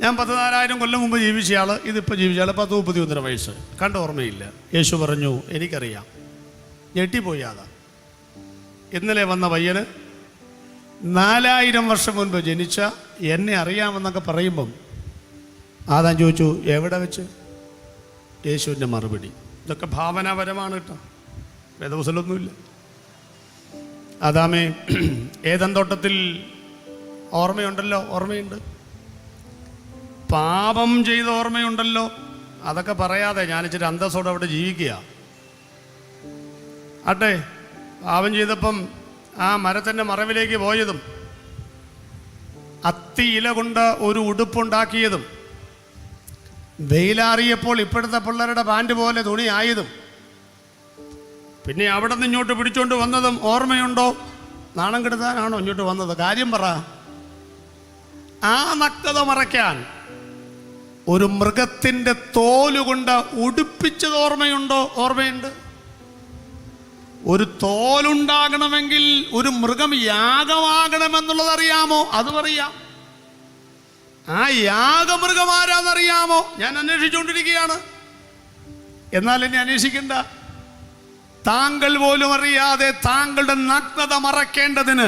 ഞാൻ 14,000 കൊല്ലം മുമ്പ് ജീവിച്ച ആൾ, ഇതിപ്പോൾ ജീവിച്ച ആൾ 10-31 വയസ്സ്, കണ്ട ഓർമ്മയില്ല. യേശു പറഞ്ഞു, എനിക്കറിയാം. ഞെട്ടിപ്പോയി ആദാം. ഇന്നലെ വന്ന പയ്യന് 4000 വർഷം മുൻപ് ജനിച്ച എന്നെ അറിയാമെന്നൊക്കെ പറയുമ്പം ആദാം ചോദിച്ചു, എവിടെ വെച്ച്? യേശുവിൻ്റെ മറുപടി. ഇതൊക്കെ ഭാവനാപരമാണ് കേട്ടോ, വേദപുസ്തകമൊന്നുമില്ല. ആദാമേ, ഏദൻ തോട്ടത്തിൽ ഓർമ്മയുണ്ടല്ലോ? ഓർമ്മയുണ്ട്. പാപം ചെയ്ത ഓർമ്മയുണ്ടല്ലോ? അതൊക്കെ പറയാതെ ഞാൻ ഇച്ചിരി അന്തസ്സോടെ അവിടെ ജീവിക്കുക. ആട്ടെ, പാപം ചെയ്തപ്പം ആ മരത്തിൻ്റെ മറവിലേക്ക് പോയതും അത്തി ഇല കൊണ്ട് ഒരു ഉടുപ്പുണ്ടാക്കിയതും വെയിലാറിയപ്പോൾ ഇപ്പോഴത്തെ പിള്ളേരുടെ പാൻറ് പോലെ തുണി ആയതും പിന്നെ അവിടെ നിന്ന് ഇങ്ങോട്ട് പിടിച്ചോണ്ട് വന്നതും ഓർമ്മയുണ്ടോ? നാണം കെടുത്താനാണോ ഇങ്ങോട്ട് വന്നത്? കാര്യം പറ. ആ നഗ്നത മറയ്ക്കാൻ ഒരു മൃഗത്തിൻ്റെ തോലുകൊണ്ട് ഉടുപ്പിച്ചത് ഓർമ്മയുണ്ടോ? ഓർമ്മയുണ്ട്. ഒരു തോലുണ്ടാകണമെങ്കിൽ ഒരു മൃഗം യാഗമാകണമെന്നുള്ളത് അറിയാമോ? അതും അറിയാം. ആ യാഗമൃഗം ആരാന്നറിയാമോ? ഞാൻ അന്വേഷിച്ചുകൊണ്ടിരിക്കുകയാണ്. എന്നാൽ എന്നെ അന്വേഷിക്കണ്ട. താങ്കൾ പോലും അറിയാതെ താങ്കളുടെ നഗ്നത മറക്കേണ്ടതിന്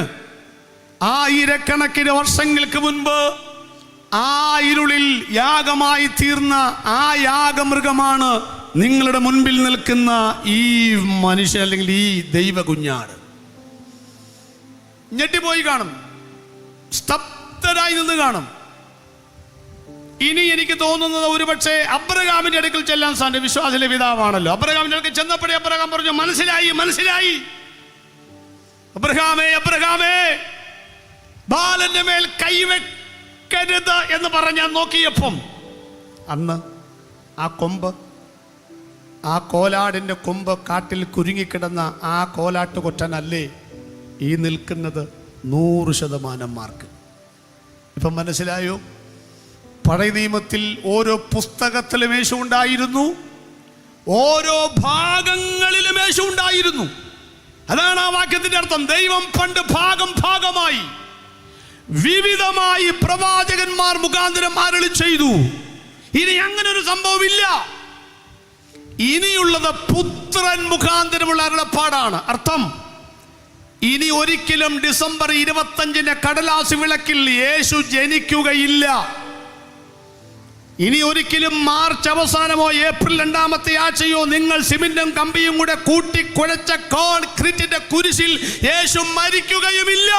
ആയിരക്കണക്കിന് വർഷങ്ങൾക്ക് മുൻപ് ആ ഇരുളിൽ യാഗമായി തീർന്ന ആ യാഗമൃഗമാണ് നിങ്ങളുടെ മുൻപിൽ നിൽക്കുന്ന ഈ മനുഷ്യൻ, അല്ലെങ്കിൽ ഈ ദൈവ കുഞ്ഞാട്. ഞെട്ടിപ്പോയി കാണും, സ്തബ്ധരായി നിന്ന് കാണും. ഇനി എനിക്ക് തോന്നുന്നത് ഒരുപക്ഷെ അബ്രഹാമിന്റെ അടുക്കൽ ചെല്ലാൻ സാറിന്റെ വിശ്വാസിലെ പിതാവാണല്ലോ. അബ്രഹാമിന്റെ അടുക്കൽ ചെന്നപ്പോഴേ അബ്രഹാം പറഞ്ഞു, മനസ്സിലായി. അബ്രഹാമേ, ബാലന്റെ മേൽ കൈവെക്കരുത് എന്ന് പറഞ്ഞാൽ നോക്കിയപ്പം അന്ന് ആ കോലാടിന്റെ കൊമ്പ് കാട്ടിൽ കുരുങ്ങിക്കിടന്ന ആ കോലാട്ട് കൊറ്റനല്ലേ ഈ നിൽക്കുന്നത് 100% മാർക്ക്. ഇപ്പം മനസ്സിലായോ? പഴയ നിയമത്തിൽ ഓരോ പുസ്തകത്തിലും യേശു ഉണ്ടായിരുന്നു, ഓരോ ഭാഗങ്ങളിലും യേശു ഉണ്ടായിരുന്നു. അതാണ് ആ വാക്യത്തിന്റെ അർത്ഥം. ദൈവം പണ്ട് ഭാഗമായി വിവിധമായി പ്രവാചകന്മാർ മുഖാന്തരം അരുളി ചെയ്തു. ഇനി അങ്ങനെ ഒരു സംഭവമില്ല. ഇനിയുള്ളത് പുത്രൻ മുഖാന്തരമുള്ള അരുളപ്പാടാണ്. അർത്ഥം, ഇനി ഒരിക്കലും ഡിസംബർ 25 കടലാസ് വിളക്കിൽ യേശു ജനിക്കുകയില്ല. ഇനി ഒരിക്കലും മാർച്ച് അവസാനമോ ഏപ്രിൽ 2ാമത്തെ ആഴ്ചയോ നിങ്ങൾ സിമന്റും കമ്പിയും കൂടെ കൂട്ടിക്കുഴച്ച കോൺക്രീറ്റിന്റെ കുരിശിൽ യേശു മരിക്കുകയുമില്ല.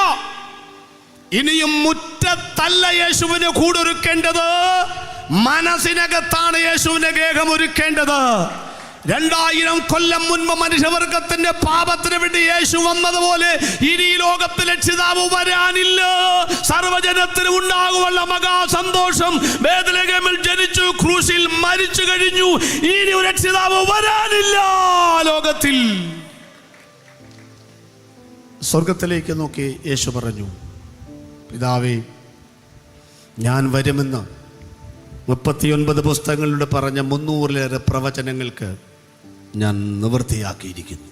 ഇനിയും മുറ്റത്തല്ല യേശുവിന് കൂടൊരുക്കേണ്ടത്, മനസ്സിനകത്താണ് യേശുവിന്റെ ഗേഹം ഒരുക്കേണ്ടത്. 2000 കൊല്ലം മുൻപ് മനുഷ്യവർഗത്തിന്റെ പാപത്തിന് വേണ്ടി യേശു വന്നതുപോലെ ഇനി ഈ ലോകത്തിൽ രക്ഷിതാവ് വരാനില്ല. സർവജനത്തിനും ഉണ്ടാകുമുള്ള മഹാസന്തോഷം. ബേത്ലഹേമിൽ ജനിച്ചു, ക്രൂശിൽ മരിച്ചു കഴിഞ്ഞു. ഇനി ഒരു രക്ഷിതാവ് വരാനില്ല ലോകത്തിൽ. സ്വർഗത്തിലേക്ക് നോക്കി യേശു പറഞ്ഞു, പിതാവേ, ഞാൻ വരുമെന്ന് 39 പുസ്തകങ്ങളിലൂടെ പറഞ്ഞ 300-ലേറെ പ്രവചനങ്ങൾക്ക് ഞാൻ നിവൃത്തിയാക്കിയിരിക്കുന്നു.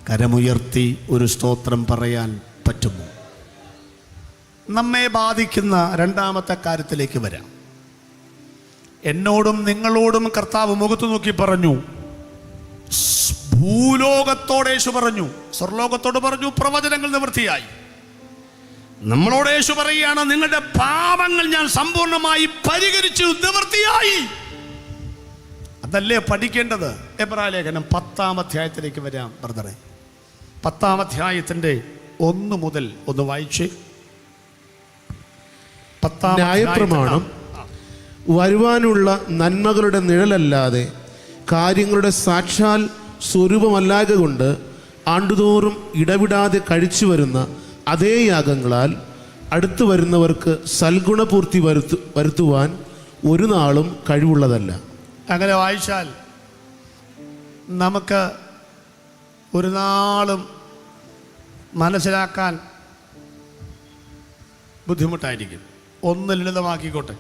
കരമുയർത്തി ഒരു സ്തോത്രം പറയാൻ പറ്റുമോ? നമ്മെ ബാധിക്കുന്ന 2ാമത്തെ കാര്യത്തിലേക്ക് വരാം. എന്നോടും നിങ്ങളോടും കർത്താവ് മുഖത്ത് നോക്കി പറഞ്ഞു. ഭൂലോകത്തോട് യേശു പറഞ്ഞു, സ്വർലോകത്തോട് പറഞ്ഞു, പ്രവചനങ്ങൾ നിവൃത്തിയായി. നമ്മളോട് യേശു പറയുകയാണ്, നിങ്ങളുടെ പാപങ്ങൾ ഞാൻ സമ്പൂർണ്ണമായി പരിഹരിച്ചു, നിവൃത്തിയായി. അതല്ലേ പഠിക്കേണ്ടത്? എബ്രായലേഖനം 10-ാം അധ്യായത്തിലേക്ക് വരാം ബ്രദറെ. 10-ാം അധ്യായത്തിന്റെ 1 മുതൽ ഒന്ന് വായിച്ചേ. 10-ാം ന്യായപ്രമാണം വരുവാനുള്ള നന്മകളുടെ നിഴലല്ലാതെ കാര്യങ്ങളുടെ സാക്ഷാൽ സ്വരൂപമല്ലാതെ കൊണ്ട് ആണ്ടുതോറും ഇടവിടാതെ കഴിച്ചു വരുന്ന അതേ യാഗങ്ങളാൽ അടുത്തു വരുന്നവർക്ക് സൽഗുണപൂർത്തി വരുത്തുവാൻ ഒരു നാളും കഴിവുള്ളതല്ല. അങ്ങനെ വായിച്ചാൽ നമുക്ക് ഒരു നാളും മനസ്സിലാക്കാൻ ബുദ്ധിമുട്ടായിരിക്കും. ഒന്ന് ലളിതമാക്കിക്കോട്ടെ.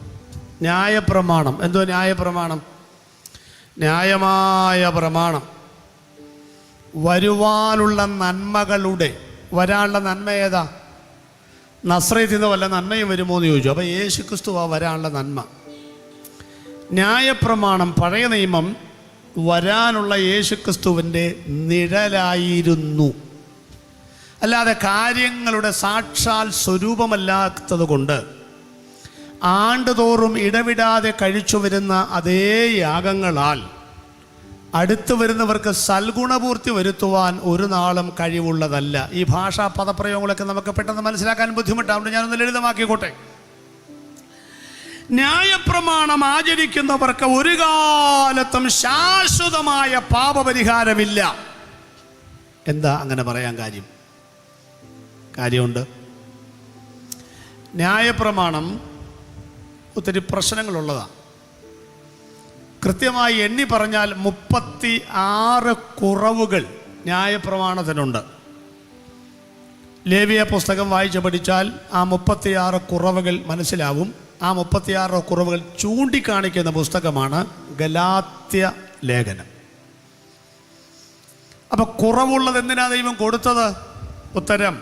ന്യായപ്രമാണം. എന്തോ ന്യായപ്രമാണം? ന്യായമായ പ്രമാണം. വരുവാനുള്ള നന്മകളുടെ, വരാനുള്ള നന്മ ഏതാ? നസ്രയത്തിൽ നിന്ന് വല്ല നന്മയും വരുമോ എന്ന് ചോദിച്ചു. അപ്പോൾ യേശു ക്രിസ്തുവാ വരാനുള്ള നന്മ. ന്യായപ്രമാണം, പഴയ നിയമം, വരാനുള്ള യേശു ക്രിസ്തുവിൻ്റെ നിഴലായിരുന്നു. അല്ലാതെ കാര്യങ്ങളുടെ സാക്ഷാൽ സ്വരൂപമല്ലാത്തത് കൊണ്ട് ആണ്ടുതോറും ഇടവിടാതെ കഴിച്ചു വരുന്ന അതേ യാഗങ്ങളാൽ അടുത്തു വരുന്നവർക്ക് സൽഗുണപൂർത്തി വരുത്തുവാൻ ഒരു നാളും കഴിവുള്ളതല്ല. ഈ ഭാഷാ പദപ്രയോഗങ്ങളൊക്കെ നമുക്ക് പെട്ടെന്ന് മനസ്സിലാക്കാൻ ബുദ്ധിമുട്ടാണ്. ഞാനൊന്ന് ലളിതമാക്കിക്കോട്ടെ. ന്യായപ്രമാണം ആചരിക്കുന്നവർക്ക് ഒരു കാലത്തും ശാശ്വതമായ പാപപരിഹാരമില്ല. എന്താ അങ്ങനെ പറയാൻ കാര്യമുണ്ട്. ന്യായപ്രമാണം ഒത്തിരി പ്രശ്നങ്ങളുള്ളതാണ്. കൃത്യമായി എണ്ണി പറഞ്ഞാൽ 36 കുറവുകൾ ന്യായപ്രമാണത്തിനുണ്ട്. ലേവ്യ പുസ്തകം വായിച്ച് പഠിച്ചാൽ ആ 36 കുറവുകൾ മനസ്സിലാവും. ആ 36 കുറവുകൾ ചൂണ്ടിക്കാണിക്കുന്ന പുസ്തകമാണ് ഗലാത്യ ലേഖനം. അപ്പൊ കുറവുള്ളത് എന്തിനാ ദൈവം കൊടുത്തത്? ഉത്തരം,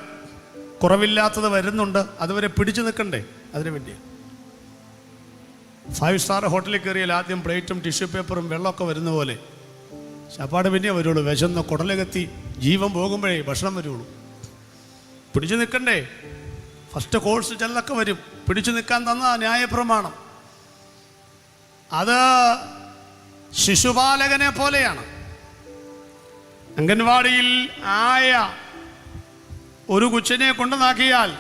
കുറവില്ലാത്തത് വരുന്നുണ്ട്, അതുവരെ പിടിച്ചു നിൽക്കണ്ടേ, അതിനു വേണ്ടിയാണ്. 5 സ്റ്റാർ ഹോട്ടലിൽ കയറിയാൽ ആദ്യം പ്ലേറ്റും ടിഷ്യൂ പേപ്പറും വെള്ളമൊക്കെ വരുന്ന പോലെ ശപ്പാട് പിന്നെ വരുള്ളൂ. വിശന്ന് കുടലകത്തി ജീവൻ പോകുമ്പോഴേ ഭക്ഷണം വരുള്ളൂ. പിടിച്ചു നിൽക്കണ്ടേ? ഫസ്റ്റ് കോഴ്സ് ചെല്ലൊക്കെ വരും. പിടിച്ചു നിൽക്കാൻ തന്ന ന്യായപ്രമാണം. അത് ശിശുപാലകനെ പോലെയാണ്. അംഗൻവാടിയിൽ ആയ ഒരു കൊച്ചിനെ കൊണ്ടുവന്നാക്കിയാൽ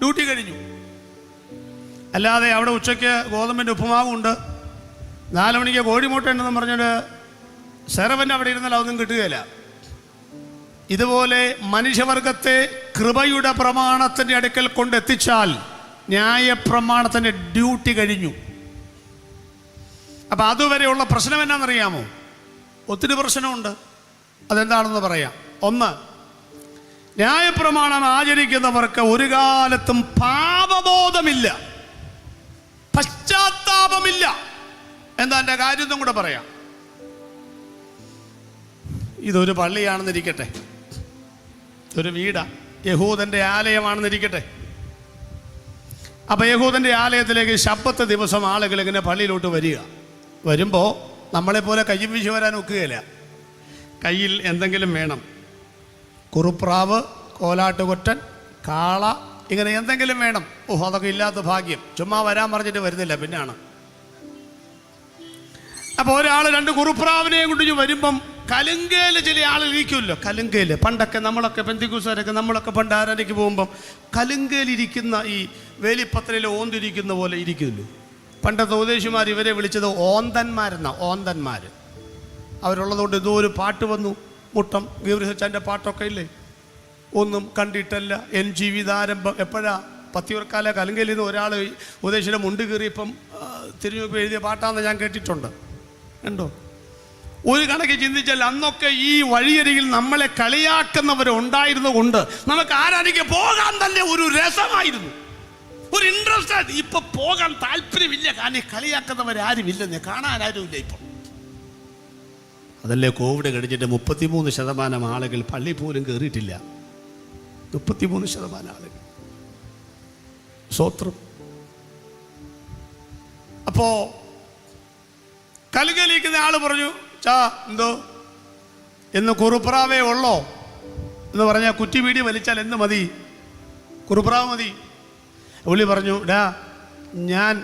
ഡ്യൂട്ടി കഴിഞ്ഞു. അല്ലാതെ അവിടെ ഉച്ചയ്ക്ക് ഗോതമ്പിൻ്റെ ഉപ്പുമാവുണ്ട്, 4 മണിക്ക് കോഴിമുട്ട ഉണ്ടെന്ന് പറഞ്ഞിട്ട് സെറവൻ്റെ അവിടെ ഇരുന്നാൽ അതൊന്നും കിട്ടുകയില്ല. ഇതുപോലെ മനുഷ്യവർഗത്തെ കൃപയുടെ പ്രമാണത്തിൻ്റെ അടുക്കൽ കൊണ്ടെത്തിച്ചാൽ ന്യായപ്രമാണത്തിൻ്റെ ഡ്യൂട്ടി കഴിഞ്ഞു. അപ്പം അതുവരെയുള്ള പ്രശ്നം എന്നാണെന്നറിയാമോ? ഒത്തിരി പ്രശ്നമുണ്ട്. അതെന്താണെന്ന് പറയാം. ഒന്ന്, ന്യായപ്രമാണം ആചരിക്കുന്നവർക്ക് ഒരു കാലത്തും പാപബോധമില്ല, പശ്ചാത്താപമില്ല. എന്താ എൻ്റെ കാര്യത്തും കൂടെ പറയാം. ഇതൊരു പള്ളിയാണെന്നിരിക്കട്ടെ, ഒരു വീടാ, യഹൂദൻ്റെ ആലയമാണെന്നിരിക്കട്ടെ. അപ്പം യഹൂദൻ്റെ ആലയത്തിലേക്ക് ശബ്ബത്ത് ദിവസം ആളുകൾ ഇങ്ങനെ പള്ളിയിലോട്ട് വരുമ്പോൾ നമ്മളെപ്പോലെ കയ്യും വീശി വരാൻ ഒക്കുകയില്ല. കയ്യിൽ എന്തെങ്കിലും വേണം. കുറുപ്രാവ്, കോലാട്ടുകൊറ്റൻ, കാള, ഇങ്ങനെ എന്തെങ്കിലും വേണം. അതൊക്കെ ഇല്ലാത്ത ഭാഗ്യം. ചുമ്മാ വരാൻ പറഞ്ഞിട്ട് വരുന്നില്ല, പിന്നാണ്. അപ്പോൾ ഒരാൾ 2 കുറുപ്രാവിനെയും കൊണ്ട് വരുമ്പം കലുങ്കയിൽ ചില ആളുകൾ ഇരിക്കുമല്ലോ. കലുങ്കയിൽ പണ്ടൊക്കെ നമ്മളൊക്കെ പെന്തിക്കൂസുകാരൊക്കെ നമ്മളൊക്കെ പണ്ട് ആരാധനയ്ക്ക് പോകുമ്പം കലുങ്കയിലിരിക്കുന്ന ഈ വേലിപ്പത്തലയിൽ ഓന്തിരിക്കുന്ന പോലെ ഇരിക്കുമല്ലോ. പണ്ടത്തെ ഉപദേശിമാർ ഇവരെ വിളിച്ചത് ഓന്തന്മാർ. അവരുള്ളതുകൊണ്ട് എന്തോ ഒരു പാട്ട് വന്നു, മുട്ടം ഗൗരിഹച്ചാൻ്റെ പാട്ടൊക്കെ ഇല്ലേ, ഒന്നും കണ്ടിട്ടല്ല എൻ ജീവിതാരംഭം. എപ്പോഴാ? പത്തിയൂർക്കാല കലുങ്കയിൽ നിന്ന് ഒരാൾ ഉപദേശിയുടെ മുണ്ട് കീറിയപ്പം തിരിഞ്ഞു എഴുതിയ പാട്ടാണെന്ന് ഞാൻ കേട്ടിട്ടുണ്ട്. ഉണ്ടോ? ഒരു കണക്ക് ചിന്തിച്ചാൽ അന്നൊക്കെ ഈ വഴിയരികിൽ നമ്മളെ കളിയാക്കുന്നവരുണ്ടായിരുന്നു കൊണ്ട് നമുക്ക് ആരാധിക്ക് പോകാൻ തന്നെ ഒരു രസമായിരുന്നു, ഒരു ഇൻട്രസ്റ്റ് ആയിരുന്നു. ഇപ്പൊ പോകാൻ താല്പര്യമില്ല, കാരണം കളിയാക്കുന്നവരാരുമില്ലെന്ന്, കാണാൻ ആരുമില്ല ഇപ്പം. അതല്ലേ കോവിഡ് കഴിഞ്ഞിട്ട് 33% ആളുകൾ പള്ളി പോലും കയറിയിട്ടില്ല. 33% ആളുകൾ. സ്വത്രം. അപ്പോ കലുങ്കലിരിക്കുന്ന ആള് പറഞ്ഞു, എന്തോ എന്ന് കുറുപ്രാവേ ഉള്ളോ എന്ന് പറഞ്ഞാൽ കുറ്റി വീടി വലിച്ചാൽ എന്ത് മതി? കുറുപ്രാവ് മതി. പുള്ളി പറഞ്ഞു, ഞാൻ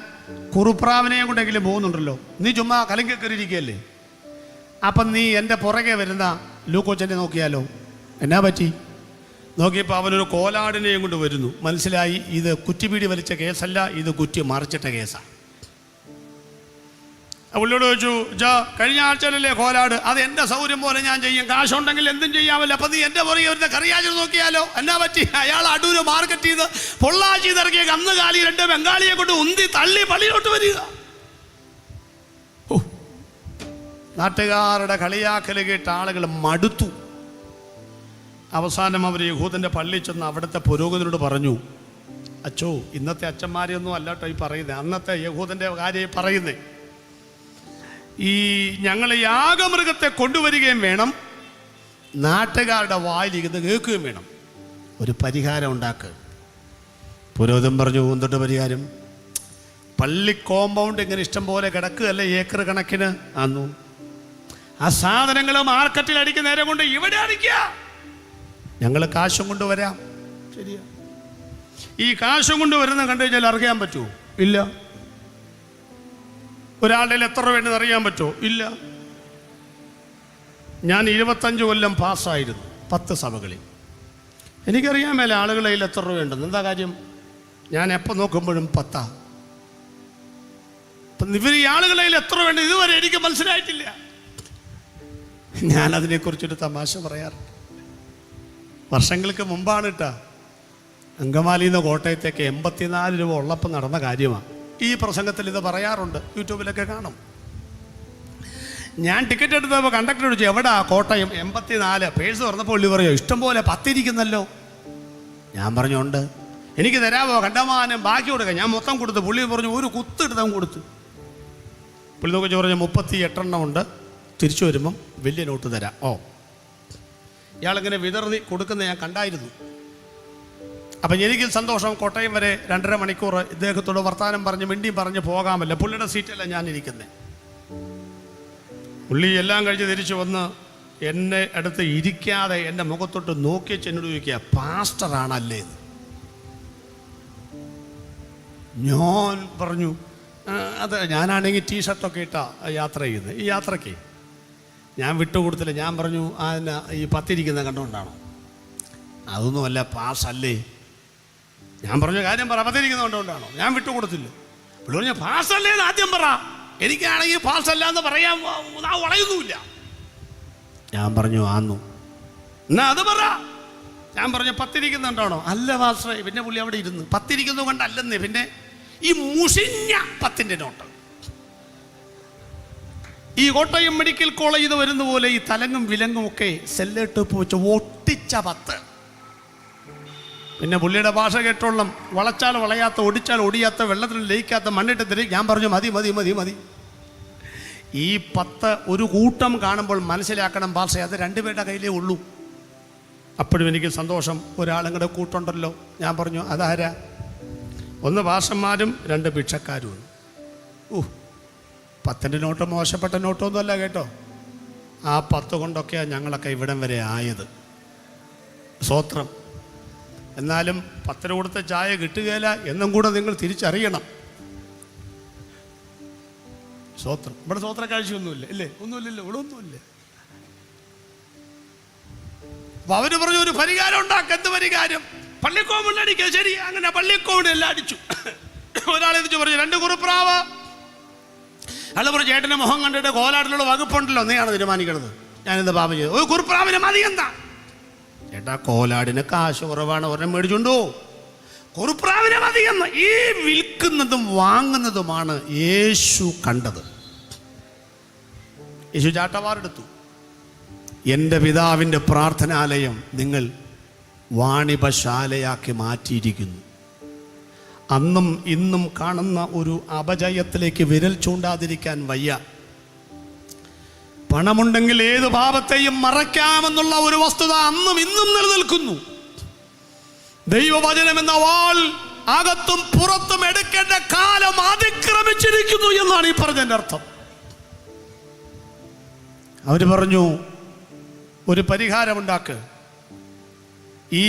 കുറുപ്രാവിനെയും കൊണ്ടെങ്കിലും പോകുന്നുണ്ടല്ലോ, നീ ചുമ്മാ കലുങ്ക കയറിയിരിക്കുകയല്ലേ, അപ്പം നീ എൻ്റെ പുറകെ വരുന്ന ലൂക്കോച്ചനെ നോക്കിയാലോ. എന്നാ പറ്റി? നോക്കിയപ്പോൾ അവനൊരു കോലാടിനെയും കൊണ്ട് വരുന്നു. മനസ്സിലായി, ഇത് കുറ്റിപീടി വലിച്ച കേസല്ല, ഇത് കുറ്റി മറിച്ചിട്ട കേസാണ്. പുള്ളിയോട് ചോദിച്ചു, കഴിഞ്ഞ ആഴ്ചയിലല്ലേ കോലാട്, അത് എൻ്റെ സൗകര്യം പോലെ ഞാൻ ചെയ്യും, കാശുണ്ടെങ്കിൽ എന്തും ചെയ്യാമല്ലോ, അപ്പം നീ എൻ്റെ പുറകെ ഒരു കറിയാച്ചൽ നോക്കിയാലോ. എന്നാ പറ്റി? അയാൾ അടൂര് മാർക്കറ്റിൽ നിന്ന് പൊള്ളാച്ചി ഇറക്കിയ കന്നുകാലി 2 ബംഗാളിയെ കൊണ്ട് ഉന്തി തള്ളി പള്ളിയിലോട്ട് വരിക. നാട്ടുകാരുടെ കളിയാക്കല് കേട്ട് ആളുകൾ മടുത്തു. അവസാനം അവർ യഹൂദൻ്റെ പള്ളിയിൽ ചെന്ന് അവിടുത്തെ പുരോഹിതനോട് പറഞ്ഞു, അച്ചോ, ഇന്നത്തെ അച്ഛന്മാരെയൊന്നും അല്ലാട്ടോ ഈ പറയുന്നത്, അന്നത്തെ യഹൂദൻ്റെ കാര്യം പറയുന്നേ. ഈ ഞങ്ങൾ യാഗമൃഗത്തെ കൊണ്ടുവരികയും വേണം, നാട്ടുകാരുടെ വായിലിരുന്ന് കേൾക്കുകയും വേണം. ഒരു പരിഹാരം ഉണ്ടാക്കുക. പുരോഹിതൻ പറഞ്ഞു, എന്തൊട്ട് പരിഹാരം? പള്ളി കോമ്പൗണ്ട് ഇങ്ങനെ ഇഷ്ടം പോലെ കിടക്കുകയല്ലേ, ഏക്കർ കണക്കിന് ആന്നു. ആ സാധനങ്ങൾ മാർക്കറ്റിൽ അടിക്കുന്ന നേരം കൊണ്ട് ഇവിടെ അടിക്കുക, ഞങ്ങൾ കാശും കൊണ്ടുവരാം. ശരിയാ. ഈ കാശും കൊണ്ട് വരുന്ന കണ്ടു കഴിഞ്ഞാൽ അറിയാൻ പറ്റുമോ? ഇല്ല. ഒരാളുടെ എത്ര രൂപ വേണ്ടത് അറിയാൻ പറ്റുമോ? ഇല്ല. ഞാൻ 25 കൊല്ലം പാസ്സായിരുന്നു 10 സഭകളിൽ. എനിക്കറിയാൻ മേലെ ആളുകളെ എത്ര രൂപ ഉണ്ടെന്ന്. എന്താ കാര്യം? ഞാൻ എപ്പോൾ നോക്കുമ്പോഴും 10. അപ്പം ഇവർ ഈ ആളുകളെ എത്ര വേണ്ടത് ഇതുവരെ എനിക്ക് മനസ്സിലായിട്ടില്ല. ഞാനതിനെക്കുറിച്ചൊരു തമാശ പറയാറുണ്ട്. വർഷങ്ങൾക്ക് മുമ്പാണ് കേട്ടാ, അങ്കമാലിയിൽ നിന്ന് കോട്ടയത്തേക്ക് 84 രൂപ ഉള്ളപ്പം നടന്ന കാര്യമാണ്. ഈ പ്രസംഗത്തിൽ ഇത് പറയാറുണ്ട്, യൂട്യൂബിലൊക്കെ കാണും. ഞാൻ ടിക്കറ്റ് എടുത്തപ്പോൾ കണ്ടക്ടർ ചോദിച്ചു, എവിടാ കോട്ടയം? 84. പേഴ്സ് തുറന്നപ്പോൾ പുള്ളി പറയോ, ഇഷ്ടംപോലെ 10 ഇരിക്കുന്നല്ലോ. ഞാൻ പറഞ്ഞുണ്ട്, എനിക്ക് തരാമോ? കണ്ടമാനം ബാക്കി കൊടുക്കാം. ഞാൻ മൊത്തം കൊടുത്തു. പുള്ളി പറഞ്ഞു, ഒരു കുത്തെടുത്തവൻ കൊടുത്തു. പുള്ളി നോക്കി പറഞ്ഞു, 38 എണ്ണം ഉണ്ട്, തിരിച്ചു വരുമ്പം വലിയ നോട്ട് തരാം. ഓ, ഇയാളിങ്ങനെ വിതർന്നി കൊടുക്കുന്ന ഞാൻ കണ്ടായിരുന്നു. അപ്പം എനിക്ക് സന്തോഷം. കോട്ടയം വരെ 2.5 മണിക്കൂർ ഇദ്ദേഹത്തോട് വർത്താനം പറഞ്ഞ് മിണ്ടിയും പറഞ്ഞ് പോകാമല്ലോ. പുള്ളിയുടെ സീറ്റല്ല ഞാൻ ഇരിക്കുന്നത്. പുള്ളി എല്ലാം കഴിച്ച് തിരിച്ചു വന്ന് എന്നെ അടുത്ത് ഇരിക്കാതെ എൻ്റെ മുഖത്തോട്ട് നോക്കി എന്നോട് ചോദിക്കുക, പാസ്റ്ററാണല്ലേ ഇത്? ഞാൻ പറഞ്ഞു, അത് ഞാനാണെങ്കിൽ ടീഷർട്ടൊക്കെ ഇട്ടാ യാത്ര ചെയ്യുന്നത്. ഈ യാത്രയ്ക്ക് ഞാൻ വിട്ടുകൊടുത്തില്ല. ഞാൻ പറഞ്ഞു, അതിന് ഈ 10 ഇരിക്കുന്നത് കണ്ടുകൊണ്ടാണോ? അതൊന്നുമല്ല, പാസ് അല്ലേ. ഞാൻ പറഞ്ഞ കാര്യം പറ, 10 ഇരിക്കുന്നത് കണ്ടുകൊണ്ടാണോ? ഞാൻ വിട്ടുകൊടുത്തില്ല. പുള്ളി പറഞ്ഞു, പാസ് അല്ലേ എന്ന് ആദ്യം പറ. എനിക്കാണെങ്കിൽ പാസ് അല്ല എന്ന് പറയാൻ വളയുന്നുമില്ല. ഞാൻ പറഞ്ഞു, ആന്നു, എന്നാ അത് പറ. ഞാൻ പറഞ്ഞു, 10 ഇരിക്കുന്നുണ്ടാണോ? അല്ല പാസ്റ്ററെ. പിന്നെ പുള്ളി അവിടെ ഇരുന്ന് 10 ഇരിക്കുന്നത് കൊണ്ടല്ലെന്നേ. പിന്നെ ഈ മുഷിഞ്ഞ 10ന്റെ നോട്ട്, ഈ കോട്ടയം മെഡിക്കൽ കോളേജിൽ വരുന്ന പോലെ ഈ തലങ്ങും വിലങ്ങും ഒക്കെ സെല്ലേട്ട് വെച്ച് ഒട്ടിച്ച 10. പിന്നെ പുള്ളിയുടെ ഭാഷ കേട്ടോളം വളച്ചാൽ വളയാത്ത, ഒടിച്ചാൽ ഒടിയാത്ത, വെള്ളത്തിൽ ലയിക്കാത്ത, മണ്ണിട്ട് തിരി. ഞാൻ പറഞ്ഞു, മതി മതി മതി മതി. ഈ 10 ഒരു കൂട്ടം കാണുമ്പോൾ മനസ്സിലാക്കണം ഭാഷ, അത് 2 പേരുടെ കയ്യിലേ ഉള്ളൂ. അപ്പോഴും എനിക്ക് സന്തോഷം, ഒരാളുങ്ങളുടെ കൂട്ടുണ്ടല്ലോ. ഞാൻ പറഞ്ഞു, അതാരാ? 1 ഭാഷന്മാരും 2 ഭിക്ഷക്കാരും. 10ന്റെ നോട്ട് മോശപ്പെട്ട നോട്ടൊന്നുമല്ല കേട്ടോ. ആ 10 കൊണ്ടൊക്കെയാണ് ഞങ്ങളൊക്കെ ഇവിടം വരെ ആയത്. സ്വോത്രം. എന്നാലും 10 കൊടുത്ത ചായ കിട്ടുകയില്ല എന്നും കൂടെ നിങ്ങൾ തിരിച്ചറിയണം. സ്വോത്രം. ഇവിടെ സ്വോത്ര കാഴ്ചയൊന്നുമില്ല, ഇല്ലേ? ഒന്നുമില്ലല്ലോ, ഇവിടെ ഒന്നുമില്ല. അപ്പൊ അവര് പറഞ്ഞു, ഒരു പരിഹാരം ഉണ്ടാക്കുക. എന്ത് പരിഹാരം? പള്ളിക്കോമുണ്ടടിക്കുക. ശരി, അങ്ങനെ പള്ളിക്കോമിനെല്ലാം അടിച്ചു. ഒരാളെ പറഞ്ഞു, 2 കുറുപ്രാവ്. അയാൾ പറഞ്ഞു, ചേട്ടൻ്റെ മുഖം കണ്ടിട്ട് കോലാട്ടിലുള്ള വകുപ്പുണ്ടല്ലോ, നീയാണ് തീരുമാനിക്കണത്. ഞാനെന്താ പാപം ചെയ്തു? ഒരു കുറുപ്രാവിന് മതി എന്താ? ചേട്ടാ, കോലാടിന് കാശ് കുറവാണ്, ഒരെണ്ണം മേടിച്ചുണ്ടോ? കുറുപ്രാവിനെ മതി എന്ന്. ഈ വിൽക്കുന്നതും വാങ്ങുന്നതുമാണ് യേശു കണ്ടത്. യേശു ചാട്ടവാറെടുത്തു. എൻ്റെ പിതാവിൻ്റെ പ്രാർത്ഥനാലയം നിങ്ങൾ വാണിഭശാലയാക്കി മാറ്റിയിരിക്കുന്നു. അന്നും ഇന്നും കാണുന്ന ഒരു അപജയത്തിലേക്ക് വിരൽ ചൂണ്ടാതിരിക്കാൻ വയ്യ. പണമുണ്ടെങ്കിൽ ഏത് പാപത്തെയും മറയ്ക്കാമെന്നുള്ള ഒരു വസ്തുത അന്നും ഇന്നും നിലനിൽക്കുന്നു. ദൈവവചനം എന്ന വാൾ അകത്തും പുറത്തും എടുക്കേണ്ട കാലം അതിക്രമിച്ചിരിക്കുന്നു എന്നാണ് ഈ പറഞ്ഞതിൻ്റെ അർത്ഥം. അവർ പറഞ്ഞു, ഒരു പരിഹാരമുണ്ടാക്ക്. ഈ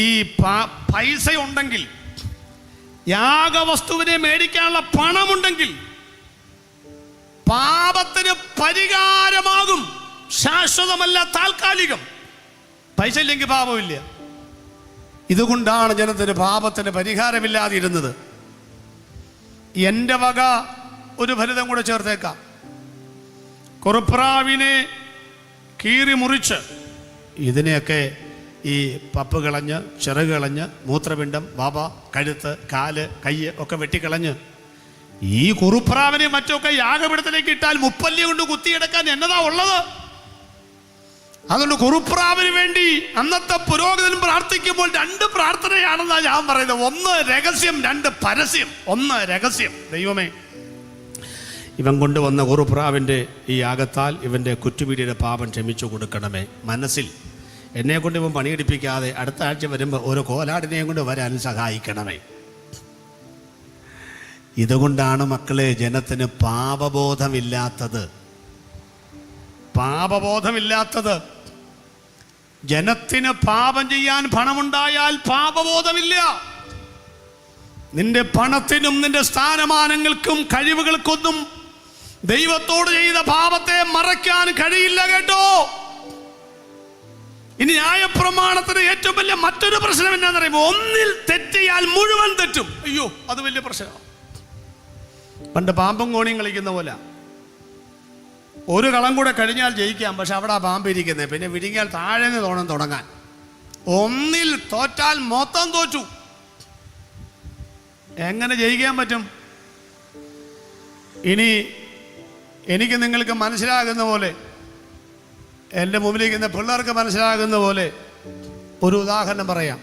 പൈസ ഉണ്ടെങ്കിൽ, യാഗവസ്തുവിനെ മേടിക്കാനുള്ള പണമുണ്ടെങ്കിൽ പാപത്തിന് പരിഹാരമാകും. ശാശ്വതമല്ല, താൽക്കാലികം. പൈസ ഇല്ലെങ്കിൽ പാപമില്ല. ഇതുകൊണ്ടാണ് ജനത്തിന് പാപത്തിന് പരിഹാരമില്ലാതിരുന്നത്. എൻ്റെ വക ഒരു ഫലിതം കൂടെ ചേർത്തേക്കാം. കുറുപ്രാവിനെ കീറി മുറിച്ച് ഇതിനെയൊക്കെ ഈ പപ്പ് കളഞ്ഞ്, ചിറക് കളഞ്ഞ്, മൂത്രപിണ്ഡം, ബാബ, കഴുത്ത്, കാല്, കയ്യ് ഒക്കെ വെട്ടിക്കളഞ്ഞ് ഈ കുറുപ്രാവിനെ മറ്റൊക്കെ യാഗപീഠത്തിലേക്ക് ഇട്ടാൽ മുപ്പല്ലി കൊണ്ട് കുത്തിയെടുക്കാൻ എന്നതാ ഉള്ളത്? അതുകൊണ്ട് കുറുപ്രാവിന് വേണ്ടി അന്നത്തെ പുരോഹിതൻ പ്രാർത്ഥിക്കുമ്പോൾ 2 പ്രാർത്ഥനയാണെന്നാണ് ഞാൻ പറയുന്നത്. 1 രഹസ്യം, 2 പരസ്യം. 1 രഹസ്യം, ദൈവമേ, ഇവൻ കൊണ്ടുവന്ന കുറുപ്രാവിൻ്റെ ഈ യാഗത്താൽ ഇവൻ്റെ കുറ്റുപീടിയുടെ പാപം ക്ഷമിച്ചു കൊടുക്കണമേ. മനസ്സിൽ എന്നെ കൊണ്ട് ഇവൻ പണിയെടുപ്പിക്കാതെ അടുത്ത ആഴ്ച വരുമ്പോൾ ഒരു കോലാടിനെയും കൊണ്ട് വരാൻ സഹായിക്കണമേ. ഇതുകൊണ്ടാണ് മക്കളെ ജനത്തിന് പാപബോധമില്ലാത്തത്. പാപബോധമില്ലാത്തത്. ജനത്തിന് പാപം ചെയ്യാൻ പണമുണ്ടായാൽ പാപബോധമില്ല. നിന്റെ പണത്തിനും നിന്റെ സ്ഥാനമാനങ്ങൾക്കും കഴിവുകൾക്കൊന്നും ദൈവത്തോട് ചെയ്ത പാപത്തെ മറയ്ക്കാൻ കഴിയില്ല കേട്ടോ. ഇനി ന്യായപ്രമാണത്തിന് ഏറ്റവും വലിയ മറ്റൊരു പ്രശ്നം എന്താണെന്ന് പറയുമ്പോൾ, ഒന്നിൽ തെറ്റിയാൽ മുഴുവൻ തെറ്റും. അയ്യോ, അത് വലിയ പ്രശ്നമാണ്. പണ്ട് പാമ്പും കോണിയും കളിക്കുന്ന പോലെ, ഒരു കളം കൂടെ കഴിഞ്ഞാൽ ജയിക്കാം, പക്ഷെ അവിടെ ആ പാമ്പ് ഇരിക്കുന്നത്. പിന്നെ വിരിഞ്ഞാൽ താഴെ നിന്ന് തുടങ്ങാൻ. ഒന്നിൽ തോറ്റാൽ മൊത്തം തോറ്റു. എങ്ങനെ ജയിക്കാൻ പറ്റും? ഇനി എനിക്ക് നിങ്ങൾക്ക് മനസ്സിലാകുന്ന പോലെ, എൻ്റെ മുമ്പിലിരിക്കുന്ന പിള്ളേർക്ക് മനസ്സിലാകുന്ന പോലെ ഒരു ഉദാഹരണം പറയാം.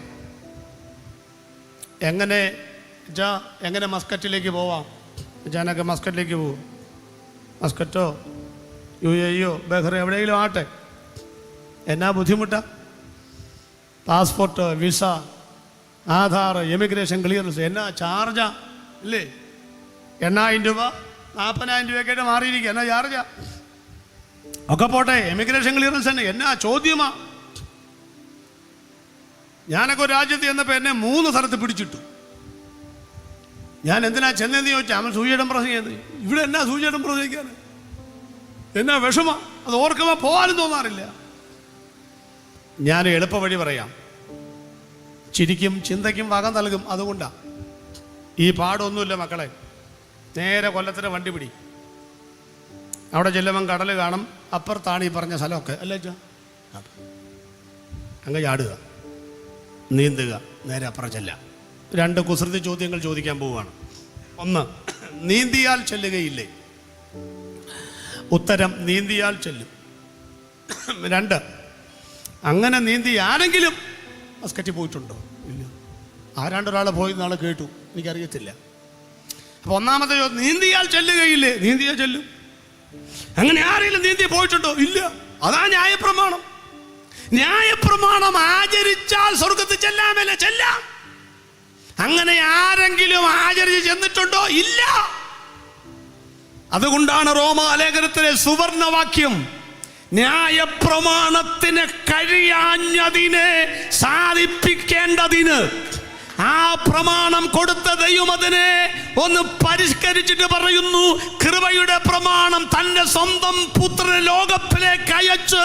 എങ്ങനെ മസ്കറ്റിലേക്ക് പോവാം? ഞാനൊക്കെ മസ്കറ്റിലേക്ക് പോകും. മസ്കറ്റോ UAE ബഹ്റൈൻ എവിടെയെങ്കിലും ആട്ടെ, എന്നാ ബുദ്ധിമുട്ടാ? Passport, visa, Aadhaar, emigration clearance, എന്നാ ചാർജാ ഇല്ലേ? 8,000 രൂപ 40,000 രൂപയൊക്കെ മാറിയിരിക്കുക. എന്നാ ചാർജാ? ഒക്കെ പോട്ടെ, എമിഗ്രേഷൻ ക്ലിയറൻസ് തന്നെ എന്നാ ചോദ്യമാ. ഞാനൊക്കെ ഒരു രാജ്യത്ത് ചെന്നപ്പോൾ എന്നെ 3 സ്ഥലത്ത് പിടിച്ചിട്ടു. ഞാൻ എന്തിനാ ചെന്നെന്ന് ചോദിച്ചാൽ, അവൻ സൂചിയിടം പ്രസംഗിക്കുന്നത്. ഇവിടെ എന്നാ സൂചിയിടം പ്രസംഗിക്കാൻ? എന്നാ വിഷമ, അത് ഓർക്കുമ്പോൾ പോകാനും തോന്നാറില്ല. ഞാൻ എളുപ്പ വഴി പറയാം, ചിരിക്കും ചിന്തയ്ക്കും വകം നൽകും. അതുകൊണ്ടാ. ഈ പാടൊന്നുമില്ല മക്കളെ. നേരെ കൊല്ലത്തിന് വണ്ടി പിടി. അവിടെ ചെല്ലുമ്പം കടൽ കാണും, അപ്പുറത്താണ് ഈ പറഞ്ഞ സ്ഥലമൊക്കെ അല്ലേ? അങ്ങ് ചാടുക, നീന്തുക, നേരെ അപ്പുറം ചെല്ലാം. 2 കുസൃതി ചോദ്യങ്ങൾ ചോദിക്കാൻ പോവുകയാണ്. 1, നീന്തിയാൽ ചെല്ലുകയില്ലേ? ഉത്തരം, നീന്തിയാൽ ചെല്ലും. 2, അങ്ങനെ നീന്തി ആരെങ്കിലും മസ്കറ്റിൽ പോയിട്ടുണ്ടോ? ഇല്ല. ആരാണ്ടൊരാൾ പോയി നാളെ കേട്ടു, എനിക്കറിയത്തില്ല. അപ്പോൾ ഒന്നാമത്തെ ചോദ്യം, നീന്തിയാൽ ചെല്ലുകയില്ലേ? നീന്തിയാൽ ചെല്ലും. അങ്ങനെ ആരെങ്കിലും നീന്തി പോയിട്ടുണ്ടോ? ഇല്ല. അതാ ന്യായപ്രമാണം. ന്യായപ്രമാണം ആചരിച്ചാൽ സ്വർഗത്തിൽ ചെല്ലാമല്ലേ? ചെല്ലാം. അങ്ങനെ ആരെങ്കിലും ആചരിച്ച് ചെന്നിട്ടുണ്ടോ? ഇല്ല. അതുകൊണ്ടാണ് റോമാലേഖനത്തിലെ സുവർണവാക്യം, ന്യായപ്രമാണത്തിന് കഴിയാഞ്ഞതിനെ സാധിപ്പിക്കേണ്ടതിന് ആ പ്രമാണം കൊടുത്ത ദൈവം അതിനെ ഒന്ന് പരിഷ്കരിച്ചിട്ട് പറയുന്നു, കൃപയുടെ പ്രമാണം തന്റെ സ്വന്തം പുത്രനെ ലോകത്തിലേക്ക് അയച്ച്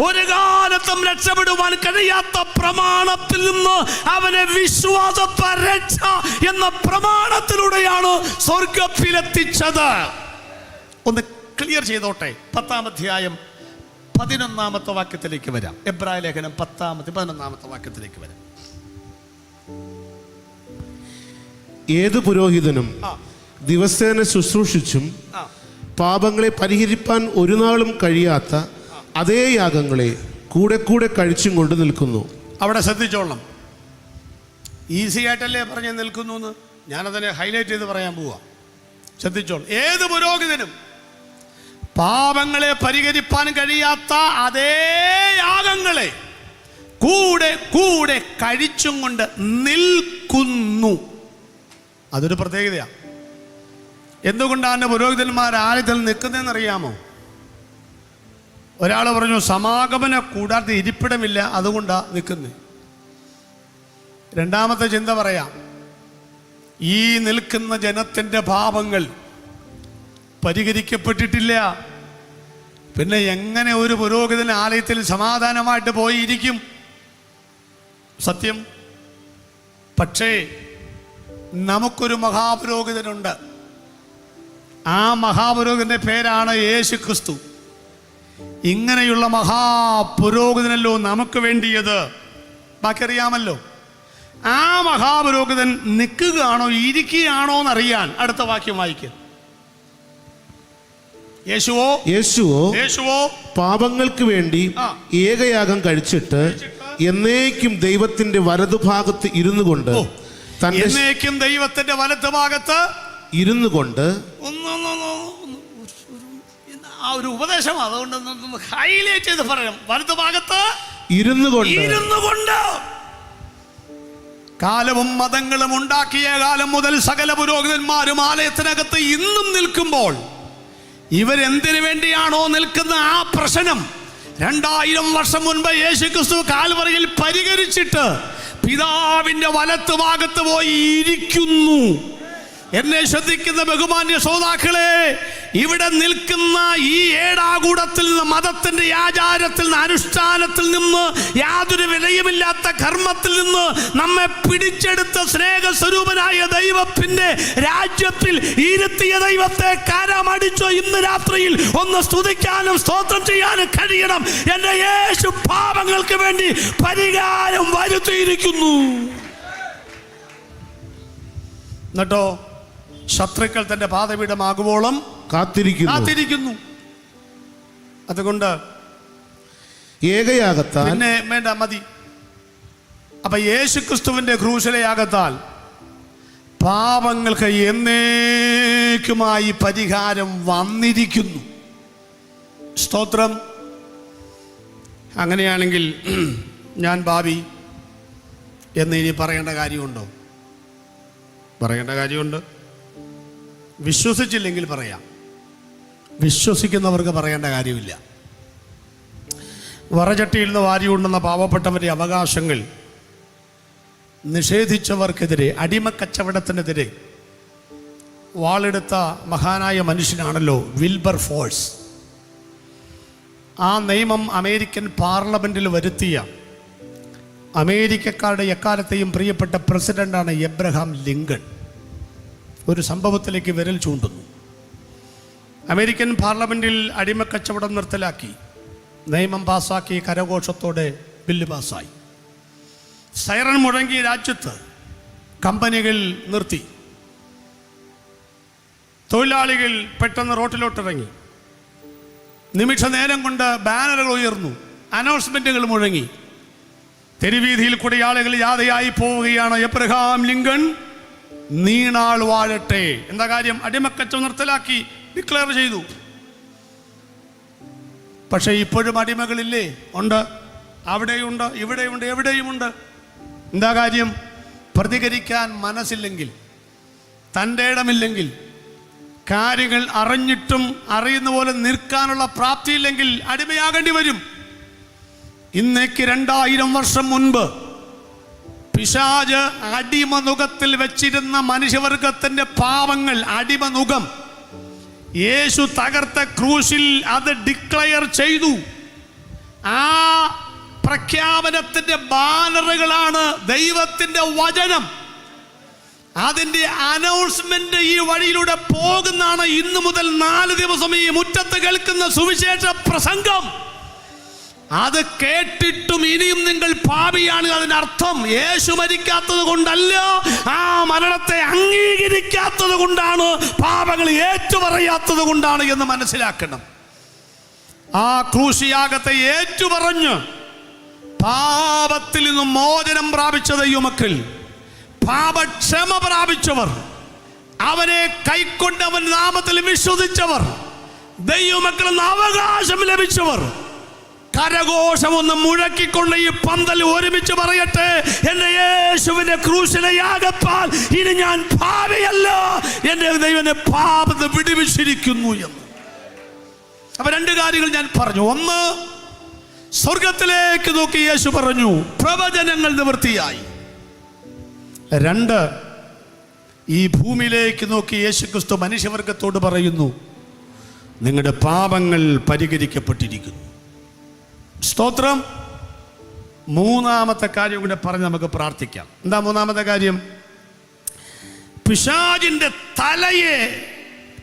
ഒരു കാലത്തും രക്ഷപ്പെടുവാൻ കഴിയാത്ത പ്രമാണത്തിൽ നിന്ന് അവനെ വിശ്വാസ രക്ഷ എന്ന പ്രമാണത്തിലൂടെയാണ് സ്വർഗത്തിലെത്തിച്ചത്. ഒന്ന് ക്ലിയർ ചെയ്തോട്ടെ. 10-ാം അധ്യായം 11-ാമത്തെ വാക്യത്തിലേക്ക് വരാം. എബ്രായ ലേഖനം 10-11-ാമത്തെ വാക്യത്തിലേക്ക് വരാം. ഏത് പുരോഹിതനും ദിവസേന ശുശ്രൂഷിച്ചും പാപങ്ങളെ പരിഹരിപ്പാൻ ഒരു നാളും കഴിയാത്ത അതേ യാഗങ്ങളെ കൂടെ കൂടെ കഴിച്ചും കൊണ്ട് നിൽക്കുന്നു. അവിടെ ശ്രദ്ധിച്ചോളണം. ഈസി ആയിട്ടല്ലേ പറഞ്ഞ് നിൽക്കുന്നു എന്ന് ഞാനതിനെ ഹൈലൈറ്റ് ചെയ്ത് പറയാൻ പോവാ. ശ്രദ്ധിച്ചോളൂ. ഏത് പുരോഹിതനും പാപങ്ങളെ പരിഹരിപ്പാൻ കഴിയാത്ത അതേ യാഗങ്ങളെ കൂടെ കൂടെ കഴിച്ചും കൊണ്ട് നിൽക്കുന്നു. അതൊരു പ്രത്യേകതയാണ്. എന്തുകൊണ്ടാണ് പുരോഹിതന്മാർ ആലയത്തിൽ നിൽക്കുന്നതെന്നറിയാമോ? ഒരാൾ പറഞ്ഞു, സമാഗമന കൂടാതെ ഇരിപ്പിടമില്ല, അതുകൊണ്ടാണ് നിൽക്കുന്നത്. രണ്ടാമത്തെ ചിന്ത പറയാം, ഈ നിൽക്കുന്ന ജനത്തിൻ്റെ പാപങ്ങൾ പരിഹരിക്കപ്പെട്ടിട്ടില്ല. പിന്നെ എങ്ങനെ ഒരു പുരോഹിതൻ ആലയത്തിൽ സമാധാനമായിട്ട് പോയി ഇരിക്കും? സത്യം. പക്ഷേ നമുക്കൊരു മഹാപുരോഹിതനുണ്ട്. ആ മഹാപുരോഹിതന്റെ പേരാണ് യേശു ക്രിസ്തു. ഇങ്ങനെയുള്ള മഹാപുരോഹിതനല്ലോ നമുക്ക് വേണ്ടിയത്. ബാക്കി അറിയാമല്ലോ. ആ മഹാപുരോഹിതൻ നിൽക്കുകയാണോ ഇരിക്കുകയാണോ എന്നറിയാൻ അടുത്ത വാക്യം വായിക്കുക. യേശുവോ പാപങ്ങൾക്ക് വേണ്ടി ഏകയാഗം കഴിച്ചിട്ട് എന്നേക്കും ദൈവത്തിന്റെ വലതുഭാഗത്ത് ഇരുന്നു കൊണ്ട് എന്നേക്കും ദൈവത്തിന്റെ വലതുഭാഗത്ത് ഇരുന്നു കൊണ്ട് ആ ഒരു ഉപദേശം, അതുകൊണ്ട് ഹൈലൈറ്റ് ചെയ്ത് പറയാം. വലതുഭാഗത്ത് ഇരുന്നു കൊണ്ട് കാലവും മതങ്ങളും ഉണ്ടാക്കിയ കാലം മുതൽ സകല പുരോഹിതന്മാരും ആലയത്തിനകത്ത് ഇന്നും നിൽക്കുമ്പോൾ ഇവരെന്തിനു വേണ്ടിയാണോ നിൽക്കുന്ന ആ പ്രശ്നം 2000 വർഷം മുൻപ് യേശു ക്രിസ്തു കാൽവറിയിൽ പരിഹരിച്ചിട്ട് പിതാവിന്റെ വലത്ത് ഭാഗത്ത് പോയി ഇരിക്കുന്നു. എന്നെ ശ്രദ്ധിക്കുന്ന ബഹുമാന്യ ശ്രോതാക്കളെ, ഇവിടെ നിൽക്കുന്ന ഈ ഏടാകൂടത്തിൽ നിന്ന്, മതത്തിന്റെ ആചാരത്തിൽ നിന്ന്, അനുഷ്ഠാനത്തിൽ നിന്ന്, യാതൊരു വിലയുമില്ലാത്ത കർമ്മത്തിൽ നിന്ന് നമ്മെ പിടിച്ചെടുത്ത സ്നേഹസ്വരൂപനായ ദൈവത്തിന്റെ രാജ്യത്തിൽ ഇരുത്തിയ ദൈവത്തെ കരമടിച്ചോ ഇന്ന് രാത്രിയിൽ ഒന്ന് സ്തുതിക്കാനും സ്തോത്രം ചെയ്യാനും കഴിയണം. എന്റെ യേശു പാപങ്ങൾക്ക് വേണ്ടി പരിഹാരം വരുത്തിയിരിക്കുന്നു. എന്നിട്ടോ ശത്രുക്കൾ തന്റെ പാദപീഠമാകുവോളം കാത്തിരിക്കുന്നു. അതുകൊണ്ട് ഏകയാകത്താൽ പിന്നെ വേണ്ട, മതി. അപ്പൊ യേശുക്രിസ്തുവിന്റെ ക്രൂശലയാകത്താൽ പാപങ്ങൾക്ക് എന്നേക്കുമായി പരിഹാരം വന്നിരിക്കുന്നു. സ്തോത്രം. അങ്ങനെയാണെങ്കിൽ ഞാൻ ഭാവി എന്ന് ഇനി പറയേണ്ട കാര്യമുണ്ടോ? പറയേണ്ട കാര്യമുണ്ട്. വിശ്വസിച്ചില്ലെങ്കിൽ പറയാം, വിശ്വസിക്കുന്നവർക്ക് പറയേണ്ട കാര്യമില്ല. വറചട്ടിയിൽ നിന്ന് വാരി കൊണ്ടുവന്ന പാവപ്പെട്ടവരുടെ അവകാശങ്ങൾ നിഷേധിച്ചവർക്കെതിരെ, അടിമക്കച്ചവടത്തിനെതിരെ വാളെടുത്ത മഹാനായ മനുഷ്യനാണല്ലോ വിൽബർ ഫോഴ്സ്. ആ നിയമം അമേരിക്കൻ പാർലമെൻറ്റിൽ വരുത്തിയ അമേരിക്കക്കാരുടെ എക്കാലത്തെയും പ്രിയപ്പെട്ട പ്രസിഡന്റാണ് എബ്രഹാം ലിങ്കൺ. ഒരു സംഭവത്തിലേക്ക് വിരൽ ചൂണ്ടുന്നു. അമേരിക്കൻ പാർലമെൻറ്റിൽ അടിമക്കച്ചവടം നിർത്തലാക്കി, നിയമം പാസ്സാക്കി, കരഘോഷത്തോടെ ബില്ല് പാസ്സായി. സൈറൺ മുഴങ്ങിയ രാജ്യത്ത് കമ്പനികൾ നിർത്തി. തൊഴിലാളികൾ പെട്ടെന്ന് റോട്ടിലോട്ടിറങ്ങി. നിമിഷ നേരം കൊണ്ട് ബാനറുകൾ ഉയർന്നു, അനൗൺസ്മെന്റുകൾ മുഴങ്ങി. തെരുവീതിയിൽ കൂടി ആളുകൾ യാതയായി പോവുകയാണ്. എബ്രഹാം ലിങ്കൺ നീണാൾ വാഴട്ടെ. എന്താ കാര്യം? അടിമക്കച്ചവടം നിർത്തലാക്കി ഡിക്ലെയർ ചെയ്തു. പക്ഷെ ഇപ്പോഴും അടിമകളില്ലേ? ഉണ്ട്. അവിടെയുണ്ട്, ഇവിടെയുണ്ട്, എവിടെയുമുണ്ട്. എന്താ കാര്യം? പ്രതികരിക്കാൻ മനസ്സില്ലെങ്കിൽ, തൻ്റെ ഇടമില്ലെങ്കിൽ, കാര്യങ്ങൾ അറിഞ്ഞിട്ടും അറിയുന്ന പോലെ നിൽക്കാനുള്ള പ്രാപ്തിയില്ലെങ്കിൽ അടിമയാകേണ്ടി വരും. ഇന്നേക്ക് 2000 വർഷം മുൻപ് പിശാച് അടിമനുഖത്തിൽ വെച്ചിരുന്ന മനുഷ്യവർഗത്തിന്റെ പാവങ്ങൾ, അടിമനുഖം യേശു തകർത്ത ക്രൂശിൽ അത് ഡിക്ലെയർ ചെയ്തു. ആ പ്രഖ്യാപനത്തിന്റെ ബാനറുകളാണ് ദൈവത്തിന്റെ വചനം. അതിന്റെ അനൗൺസ്മെന്റ് ഈ വഴിയിലൂടെ പോകുന്നതാണ് ഇന്നു മുതൽ 4 ദിവസം ഈ മുറ്റത്ത് കേൾക്കുന്ന സുവിശേഷ പ്രസംഗം. അത് കേട്ടിട്ടും ഇനിയും നിങ്ങൾ പാപിയാണ്. അതിനർത്ഥം യേശു മരിക്കാത്തത് കൊണ്ടല്ല, ആ മരണത്തെ അംഗീകരിക്കാത്തത് കൊണ്ടാണ്, പാപങ്ങൾ ഏറ്റുപറയാത്തത് കൊണ്ടാണ് എന്ന് മനസ്സിലാക്കണം. ആ ക്രൂശിയാഗത്തെ ഏറ്റുപറഞ്ഞ് പാപത്തിൽ നിന്നും മോചനം പ്രാപിച്ച ദൈവമക്കൾ, പാപക്ഷമ പ്രാപിച്ചവർ, അവനെ കൈക്കൊണ്ട് അവൻ നാമത്തിൽ വിശ്വസിച്ചവർ, ദൈവമക്കളെന്ന് അവകാശം ലഭിച്ചവർ, കരഘോഷം ഒന്ന് മുഴക്കിക്കൊണ്ട് ഈ പന്തൽ ഒരുമിച്ച് പറയട്ടെ, എന്റെ യേശുവിന്റെ ക്രൂശിലയാകത്താൽ ഇനി ഞാൻ പാപിയല്ല, എന്റെ ദൈവനെ പാപത്തെ വിടുവിച്ചിരിക്കുന്നു എന്ന്. അപ്പൊ 2 കാര്യങ്ങൾ ഞാൻ പറഞ്ഞു. ഒന്ന്, സ്വർഗത്തിലേക്ക് നോക്കി യേശു പറഞ്ഞു പ്രവചനങ്ങൾ നിവൃത്തിയായി. 2, ഈ ഭൂമിയിലേക്ക് നോക്കി യേശു ക്രിസ്തു മനുഷ്യവർഗത്തോട് പറയുന്നു നിങ്ങളുടെ പാപങ്ങൾ പരിഹരിക്കപ്പെട്ടിരിക്കുന്നു. സ്തോത്രം. 3-ാമത്തെ കാര്യം കൂടെ പറഞ്ഞ് നമുക്ക് പ്രാർത്ഥിക്കാം. എന്താ 3-ാമത്തെ കാര്യം? പിശാചിന്റെ തലയെ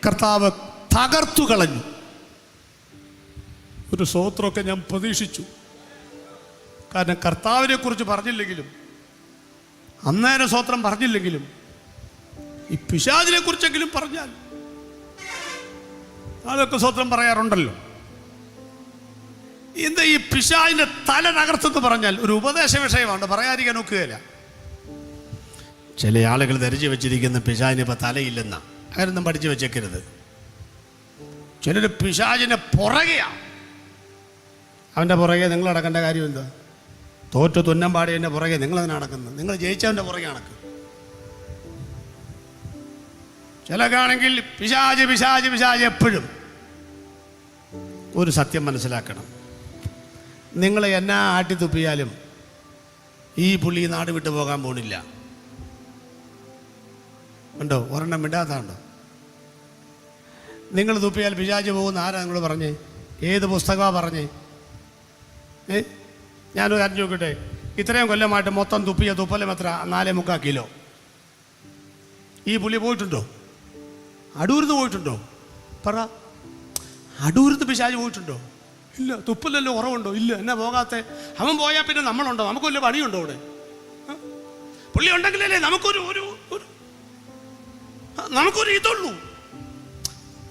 കർത്താവ് തകർത്തു കളഞ്ഞു. ഒരു സ്തോത്രമൊക്കെ ഞാൻ പ്രതീക്ഷിച്ചു. കാരണം കർത്താവിനെ കുറിച്ച് പറഞ്ഞില്ലെങ്കിലും, അന്നേരം സ്തോത്രം പറഞ്ഞില്ലെങ്കിലും, ഈ പിശാചിനെ കുറിച്ചെങ്കിലും പറഞ്ഞാൽ അതൊക്കെ സ്തോത്രം പറയാറുണ്ടല്ലോ. എന്താ ഈ പിശാചിന്റെ തല തകർത്തെന്ന് പറഞ്ഞാൽ ഒരു ഉപദേശ വിഷയമാണ്, പറയാതിരിക്കാൻ ഒക്കുകയില്ല. ചില ആളുകൾ ധരിച്ചു വെച്ചിരിക്കുന്ന പിശാചിന് ഇപ്പം തലയില്ലെന്ന, അങ്ങനൊന്നും പഠിച്ചു വെച്ചേക്കരുത്. ചിലർ പിശാചിനെ പുറകെയാണ്. അവൻ്റെ പുറകെ നിങ്ങൾ നടക്കേണ്ട കാര്യം എന്താ? തോറ്റു തുന്നമ്പാടിയൻ്റെ പുറകെ നിങ്ങളതിന് നടക്കുന്നത്. നിങ്ങൾ ജയിച്ചവൻ്റെ പുറകെ നടക്കും. ചിലക്കാണെങ്കിൽ പിശാച് പിശാച് പിശാച് എപ്പോഴും. ഒരു സത്യം മനസ്സിലാക്കണം, നിങ്ങൾ എന്നാ ആട്ടിത്തുപ്പിയാലും ഈ പുള്ളി നാട് വിട്ടു പോകാൻ പോണില്ല. ഉണ്ടോ? ഒരെണ്ണം വിടാത്താണ്ടോ? നിങ്ങൾ തുപ്പിയാൽ പിശാച് പോകുന്ന ആരാ നിങ്ങൾ പറഞ്ഞേ? ഏത് പുസ്തകമാണ് പറഞ്ഞേ? ഞാനൊരു അറിഞ്ഞു നോക്കട്ടെ, ഇത്രയും കൊല്ലമായിട്ട് മൊത്തം തുപ്പിയ തുപ്പലം എത്ര? 4.25 കിലോ. ഈ പുള്ളി പോയിട്ടുണ്ടോ? അടൂരിന്ന് പോയിട്ടുണ്ടോ? പറ, അടൂരിന്ന് പിശാച് പോയിട്ടുണ്ടോ? ഇല്ല. തുപ്പലല്ലോ കുറവുണ്ടോ? ഇല്ല. എന്നാ പോകാത്ത? അവൻ പോയാൽ പിന്നെ നമ്മളുണ്ടോ? നമുക്ക് വല്ല പണിയുണ്ടോ അവിടെ? പുള്ളി ഉണ്ടെങ്കിലല്ലേ നമുക്കൊരു ഇതുള്ളൂ.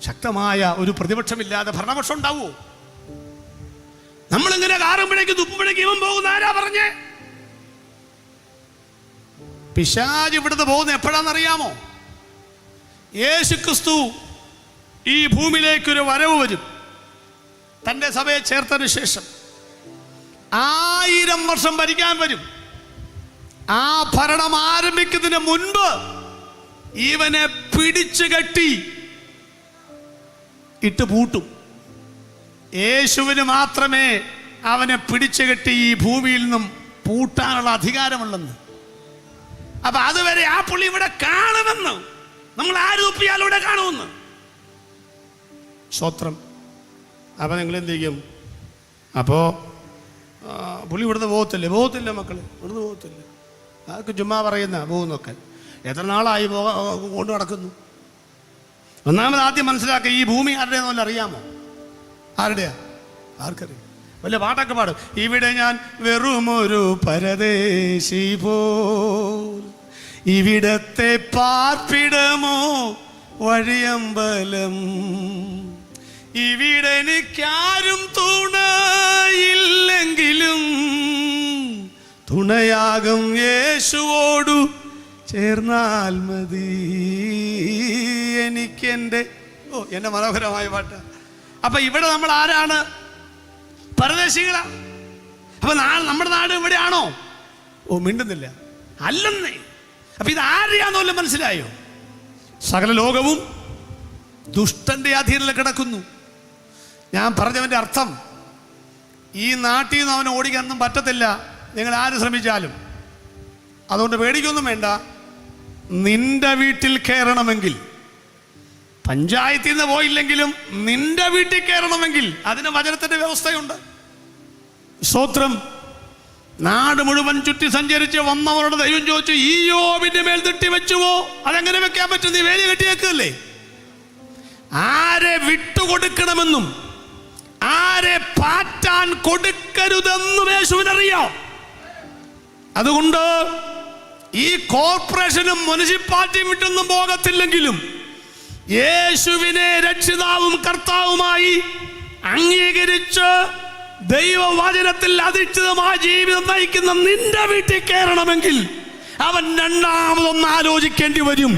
ശക്തമായ ഒരു പ്രതിപക്ഷമില്ലാതെ ഭരണപക്ഷം ഉണ്ടാവുമോ? നമ്മളിങ്ങനെ കാറുമ്പോഴേക്കും തുപ്പുമ്പോഴേക്കും ഇവൻ പോകുന്ന ആരാ പറഞ്ഞേ? പിശാച് ഇവിടുന്ന് പോകുന്ന എപ്പോഴാണെന്നറിയാമോ? യേശുക്രിസ്തു ഈ ഭൂമിയിലേക്കൊരു വരവ് വരും. തൻ്റെ സഭയെ ചേർത്തതിന് ശേഷം 1000 വർഷം ഭരിക്കാൻ വരും. ആ ഭരണം ആരംഭിക്കുന്നതിന് മുൻപ് ഇവനെ പിടിച്ചു കെട്ടി ഇട്ട് പൂട്ടും. യേശുവിന് മാത്രമേ അവനെ പിടിച്ചു കെട്ടി ഈ ഭൂമിയിൽ നിന്നും പൂട്ടാനുള്ള അധികാരമുള്ളെന്ന്. അപ്പൊ അതുവരെ ആ പുള്ളി ഇവിടെ കാണുമെന്ന്. നമ്മൾ ആര് തുപ്പിയാലും ഇവിടെ കാണുമെന്ന്. സ്വത്രം. അപ്പൊ നിങ്ങൾ എന്ത് ചെയ്യും? അപ്പോ പുള്ളി ഇവിടുന്ന് പോകത്തില്ല മക്കള്, ഇവിടുന്ന് പോകത്തില്ല. അതൊക്കെ ചുമ്മാ പറയുന്ന പോകുന്നൊക്കെ. എത്ര നാളായി കൊണ്ടു നടക്കുന്നു? ഒന്നാമത് ആദ്യം മനസ്സിലാക്കുക, ഈ ഭൂമി ആരുടെയെന്നല്ല അറിയാമോ? ആരുടെയാ? ആർക്കറിയാം? വല്ല പാട്ടൊക്കെ പാടും. ഇവിടെ ഞാൻ വെറുമൊരു പരദേശി പോൽ, ഇവിടത്തെ പാർപ്പിടമോ വഴിയമ്പലം, ഇവിടെ എനിക്കാരും തുണയില്ലെങ്കിലും തുണയാകും യേശുവോടു ചേർന്നാൽ മതി എനിക്കെൻ്റെ. എന്നെ മനോഹരമായ പാട്ട്. അപ്പൊ ഇവിടെ നമ്മൾ ആരാണ്? പരദേശികളാ. അപ്പൊ നമ്മുടെ നാട് ഇവിടെയാണോ? മിണ്ടുന്നില്ല. അല്ലെന്നേ. അപ്പൊ ഇത് ആരെയാന്നോലും മനസ്സിലായോ? സകല ലോകവും ദുഷ്ടന്റെ അധീനത്തിൽ കിടക്കുന്നു. ഞാൻ പറഞ്ഞവന്റെ അർത്ഥം, ഈ നാട്ടിൽ നിന്ന് അവനെ ഓടിക്കാനൊന്നും പറ്റത്തില്ല, നിങ്ങൾ ആര് ശ്രമിച്ചാലും. അതുകൊണ്ട് പേടിക്കൊന്നും വേണ്ട. നിന്റെ വീട്ടിൽ കയറണമെങ്കിൽ, പഞ്ചായത്തിൽ നിന്ന് പോയില്ലെങ്കിലും നിന്റെ വീട്ടിൽ കയറണമെങ്കിൽ അതിന് വചനത്തിന്റെ വ്യവസ്ഥയുണ്ട്. സ്തോത്രം. നാട് മുഴുവൻ ചുറ്റി സഞ്ചരിച്ച് വന്നവരുടെ ദൈവം ചോദിച്ചു, ഈ യോബിന്റെ മേൽ തട്ടി വെച്ചുവോ? അതെങ്ങനെ വെക്കാൻ പറ്റും? നീ വേലി കെട്ടി വെക്കല്ലേ? ആരെ വിട്ടുകൊടുക്കണമെന്നും ആരെ പാറ്റാൻ കൊടുക്കരുതെന്നും യേശുവിനറിയാം. അതുകൊണ്ട് ഈ കോർപ്പറേഷനും മുനിസിപ്പാലിറ്റിയും വിട്ടൊന്നും പോകത്തില്ലെങ്കിലും യേശുവിനെ രക്ഷിതാവും കർത്താവുമായി അംഗീകരിച്ച് ദൈവവചനത്തിൽ അധിഷ്ഠിതമായ ജീവിതം നയിക്കുന്ന നിന്റെ വീട്ടിൽ കയറണമെങ്കിൽ അവൻ രണ്ടാമതൊന്ന് ആലോചിക്കേണ്ടി വരും.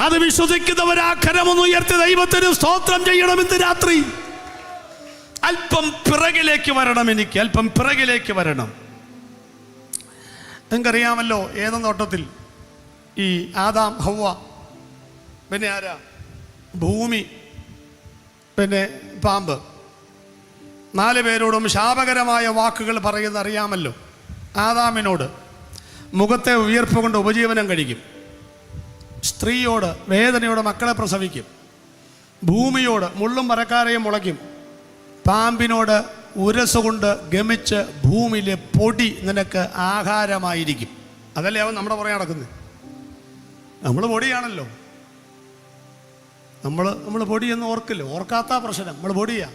അത് വിശ്വസിക്കുന്നവരാ കരമൊന്ന് ഉയർത്തി ദൈവത്തിന് സ്തോത്രം ചെയ്യണമെന്ന് രാത്രി. അല്പം പിറകിലേക്ക് വരണം. എനിക്ക് അല്പം പിറകിലേക്ക് വരണം. നിങ്ങൾക്കറിയാമല്ലോ, ഏതെന്ന തോട്ടത്തിൽ ഈ ആദാം ഹവ്വ, പിന്നെ ആരാ? ഭൂമി, പിന്നെ പാമ്പ്, 4 പേരോടും ശാപകരമായ വാക്കുകൾ പറയുന്നത് അറിയാമല്ലോ. ആദാമിനോട് മുഖത്തെ ഉയർപ്പ് കൊണ്ട് ഉപജീവനം കഴിക്കും, സ്ത്രീയോട് വേദനയോടെ മക്കളെ പ്രസവിക്കും, ഭൂമിയോട് മുള്ളും മരക്കാരെയും മുളയ്ക്കും, പാമ്പിനോട് ഉരസുകൊണ്ട് ഗമിച്ച് ഭൂമിയിലെ പൊടി നിനക്ക് ആഹാരമായിരിക്കും. അതല്ലേ അവൻ നമ്മുടെ പുറകെ നടക്കുന്നത്? നമ്മൾ പൊടിയാണല്ലോ. നമ്മൾ പൊടിയെന്ന് ഓർക്കില്ല. ഓർക്കാത്ത പ്രശ്നം. നമ്മൾ പൊടിയാ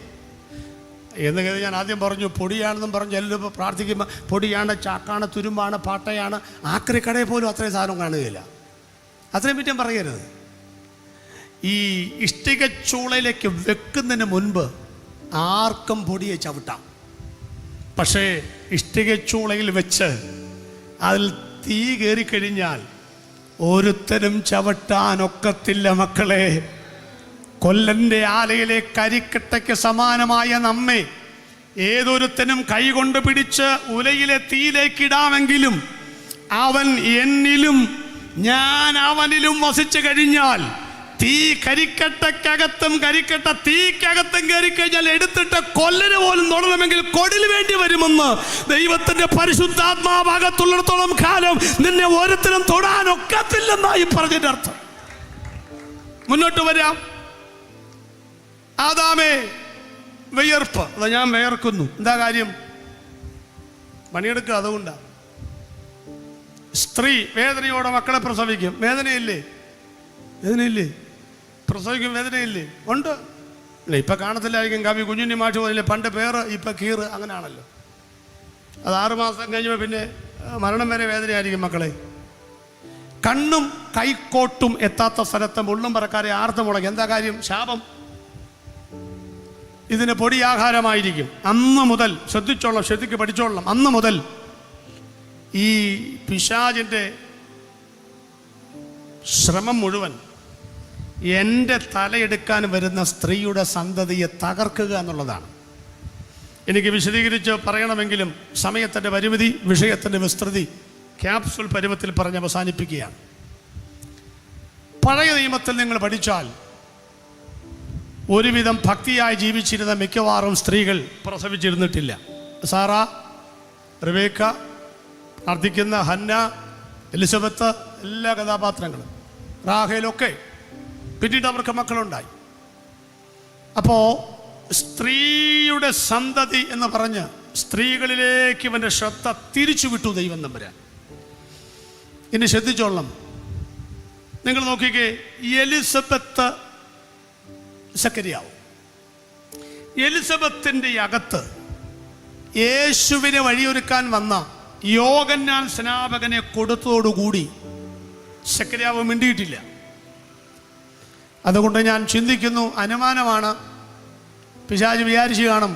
എന്ന് കരുതി ഞാൻ ആദ്യം പറഞ്ഞു പൊടിയാണെന്നും പറഞ്ഞു. എല്ലാവരും പ്രാർത്ഥിക്കുമ്പോൾ പൊടിയാണ്, ചാക്കാണ്, തുരുമ്പാണ്, പാട്ടയാണ്. ആക്രി കടയിൽ പോലും അത്രയും സാധനം കാണുകയില്ല. അത്രയും പറ്റും പറയരുത്. ഈ ഇഷ്ടിക ചൂളയിലേക്ക് വെക്കുന്നതിന് മുൻപ് ആർക്കും പൊടിയെ ചവിട്ടാം. പക്ഷേ ഇഷ്ടിക ചൂളയിൽ വെച്ച് അതിൽ തീ കയറിക്കഴിഞ്ഞാൽ ഒരുത്തരും ചവിട്ടാനൊക്കത്തില്ല മക്കളെ. കൊല്ലന്റെ ആലയിലെ കരിക്കട്ടയ്ക്ക് സമാനമായ നമ്മെ ഏതൊരുത്തനും കൈകൊണ്ട് പിടിച്ച് ഉലയിലെ തീയിലേക്കിടാമെങ്കിലും അവൻ എന്നിലും ഞാൻ അവനിലും വസിച്ചു കഴിഞ്ഞാൽ തീ കരിക്കട്ടക്കകത്തും കരിക്കട്ട തീക്കകത്തും കയറി കഴിഞ്ഞാൽ എടുത്തിട്ട് കൊല്ലന് പോലും തൊടണമെങ്കിൽ കൊടിൽ വേണ്ടി വരുമെന്ന് ദൈവത്തിന്റെ പരിശുദ്ധാത്മാഭാഗത്തുള്ളിടത്തോളം കാലം നിന്നെ ഓരോരുത്തരും തൊടാനൊക്കത്തില്ലെന്നായി പറഞ്ഞതിന്റെ അർത്ഥം. മുന്നോട്ട് വരാം. ആദാമേ വിയർപ്പ്. അതാ ഞാൻ വിയർക്കുന്നു. എന്താ കാര്യം? പണിയെടുക്കുക. അതുകൊണ്ടാ. സ്ത്രീ വേദനയോടെ മക്കളെ പ്രസവിക്കും. വേദനയില്ലേ? വേദനയില്ലേ? പ്രസവിക്കും. വേദനയില്ലേ? ഉണ്ട്. അല്ല, ഇപ്പം കാണത്തില്ലായിരിക്കും. കവി കുഞ്ഞുണ്ണി മാഷ് പോലില്ലേ, പണ്ട് പേര് ഇപ്പം കീറ്, അങ്ങനെയാണല്ലോ. അത് 6 മാസം കഴിഞ്ഞപ്പോൾ പിന്നെ മരണം വരെ വേദനയായിരിക്കും മക്കളെ. കണ്ണും കൈക്കോട്ടും എത്താത്ത സ്ഥലത്ത് മുള്ളും പറക്കാരെ ആർത്ത് മുളകി. എന്താ കാര്യം? ശാപം. ഇതിന് പൊടി ആഹാരമായിരിക്കും. അന്ന് മുതൽ ശ്രദ്ധിച്ചോളാം, ശ്രദ്ധിക്ക് പഠിച്ചോളാം. അന്ന് മുതൽ ഈ പിശാചിൻ്റെ ശ്രമം മുഴുവൻ എൻ്റെ തലയെടുക്കാൻ വരുന്ന സ്ത്രീയുടെ സന്തതിയെ തകർക്കുക എന്നുള്ളതാണ്. എനിക്ക് വിശദീകരിച്ച് പറയണമെങ്കിലും സമയത്തിൻ്റെ പരിമിതി, വിഷയത്തിൻ്റെ വിസ്തൃതി ക്യാപ്സുൽ പരുവത്തിൽ പറഞ്ഞ് അവസാനിപ്പിക്കുകയാണ്. പഴയ നിയമത്തിൽ നിങ്ങൾ പഠിച്ചാൽ ഒരുവിധം ഭക്തിയായി ജീവിച്ചിരുന്ന മിക്കവാറും സ്ത്രീകൾ പ്രസവിച്ചിരുന്നിട്ടില്ല. സാറ, റിബേക്ക, പ്രാർത്ഥിക്കുന്ന ഹന്ന, എലിസബത്ത്, എല്ലാ കഥാപാത്രങ്ങളും, റാഹേലൊക്കെ പിന്നീട് അവർക്ക് മക്കളുണ്ടായി. അപ്പോൾ സ്ത്രീയുടെ സന്തതി എന്ന് പറഞ്ഞ് സ്ത്രീകളിലേക്ക് ഇവൻ്റെ ശ്രദ്ധ തിരിച്ചു വിട്ടു ദൈവം തമ്പുരാൻ. ഇനി ശ്രദ്ധിച്ചോളണം. നിങ്ങൾ നോക്കിക്കേ, എലിസബത്ത് സക്കരിയാവും. എലിസബത്തിൻ്റെ അകത്ത് യേശുവിനെ വഴിയൊരുക്കാൻ വന്ന യോഹന്നാൻ സ്നാപകനെ കൊടുത്തതോടുകൂടി സക്കരിയാവ് മിണ്ടിയിട്ടില്ല. അതുകൊണ്ട് ഞാൻ ചിന്തിക്കുന്നു, അനുമാനമാണ്, പിശാച് വിചാരിച്ച് കാണും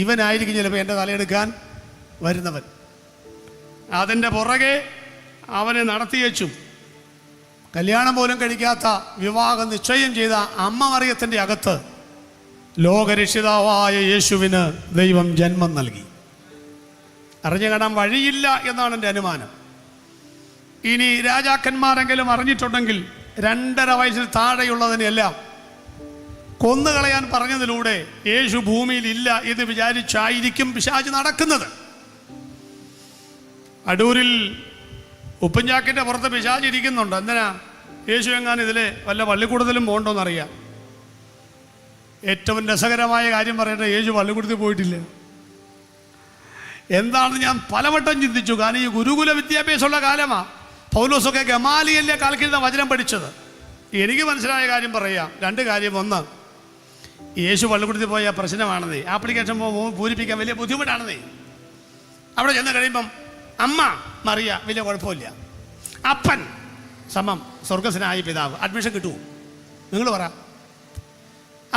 ഇവനായിരിക്കും ചിലപ്പോൾ എൻ്റെ തലയെടുക്കാൻ വരുന്നവൻ. അതിൻ്റെ പുറകെ അവനെ നടത്തിയേച്ചു. കല്യാണം പോലും കഴിക്കാത്ത, വിവാഹം നിശ്ചയം ചെയ്ത അമ്മ മറിയത്തിൻ്റെ അകത്ത് ലോകരക്ഷിതാവായ യേശുവിന് ദൈവം ജന്മം നൽകി. അറിഞ്ഞു കാണാൻ വഴിയില്ല എന്നാണ് എൻ്റെ അനുമാനം. ഇനി രാജാക്കന്മാരെങ്കിലും അറിഞ്ഞിട്ടുണ്ടെങ്കിൽ 2.5 വയസ്സിൽ താഴെയുള്ളതിനെല്ലാം കൊന്നുകളയാൻ പറഞ്ഞതിലൂടെ യേശു ഭൂമിയിൽ ഇല്ല എന്ന് വിചാരിച്ചായിരിക്കും പിശാച് നടക്കുന്നത്. അടൂരിൽ ഉപ്പുംചാക്കിൻ്റെ പുറത്ത് പിശാച് ഇരിക്കുന്നുണ്ട്. എന്തിനാ? യേശു എങ്ങാനും ഇതിലെ വല്ല പള്ളിക്കൂടത്തിലും പോകണ്ടോന്നറിയാം. ഏറ്റവും രസകരമായ കാര്യം പറയട്ടെ, യേശു പള്ളിക്കൂടത്തിൽ പോയിട്ടില്ല. എന്താണെന്ന് ഞാൻ പലവട്ടം ചിന്തിച്ചു. കാരണം ഈ ഗുരുകുല വിദ്യാഭ്യാസമുള്ള കാലമാണ്. പൗലോസൊക്കെ ഗമാലിയലിലെ കാൽക്കിരുന്ന വചനം പഠിച്ചത്. എനിക്ക് മനസ്സിലായ കാര്യം പറയാം. 2 കാര്യം. ഒന്ന്, യേശു പള്ളിക്കൂടത്തിൽ പോയ പ്രശ്നമാണെന്നേ, ആപ്ലിക്കേഷൻ പൂരിപ്പിക്കാൻ വലിയ ബുദ്ധിമുട്ടാണെന്നേ. അവിടെ ചെന്ന് കഴിയുമ്പം അമ്മ മറിയ വലിയ കുഴപ്പമില്ല, അപ്പൻ സമം സ്വർഗസ്വനായ പിതാവ്, അഡ്മിഷൻ കിട്ടുമോ? നിങ്ങൾ പറ.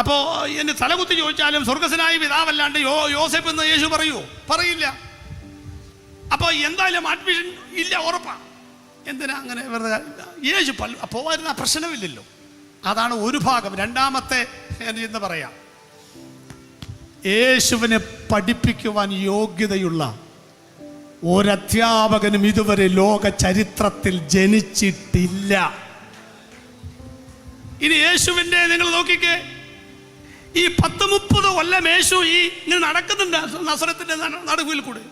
അപ്പോൾ എന്നെ തലകുത്തി ചോദിച്ചാലും സ്വർഗസ്വനായ പിതാവല്ലാണ്ട് യോസേപ്പ് എന്ന് യേശു പറയുമോ? പറയില്ല. അപ്പോൾ എന്തായാലും അഡ്മിഷൻ ഇല്ല, ഉറപ്പാ. എന്തിനാ അങ്ങനെ വെറുതെ? യേശു പോരുന്ന പ്രശ്നമില്ലല്ലോ. അതാണ് ഒരു ഭാഗം. രണ്ടാമത്തെ എന്ന് പറയാം, യേശുവിനെ പഠിപ്പിക്കുവാൻ യോഗ്യതയുള്ള ഒരധ്യാപകനും ഇതുവരെ ലോക ചരിത്രത്തിൽ ജനിച്ചിട്ടില്ല. ഇനി യേശുവിൻ്റെ നിങ്ങൾ നോക്കിക്കേ, ഈ 10-30 കൊല്ലം യേശു ഈ ഇങ്ങനെ നടക്കുന്നുണ്ട് നസറത്തിന്റെ നടുവിൽ കൂടെ.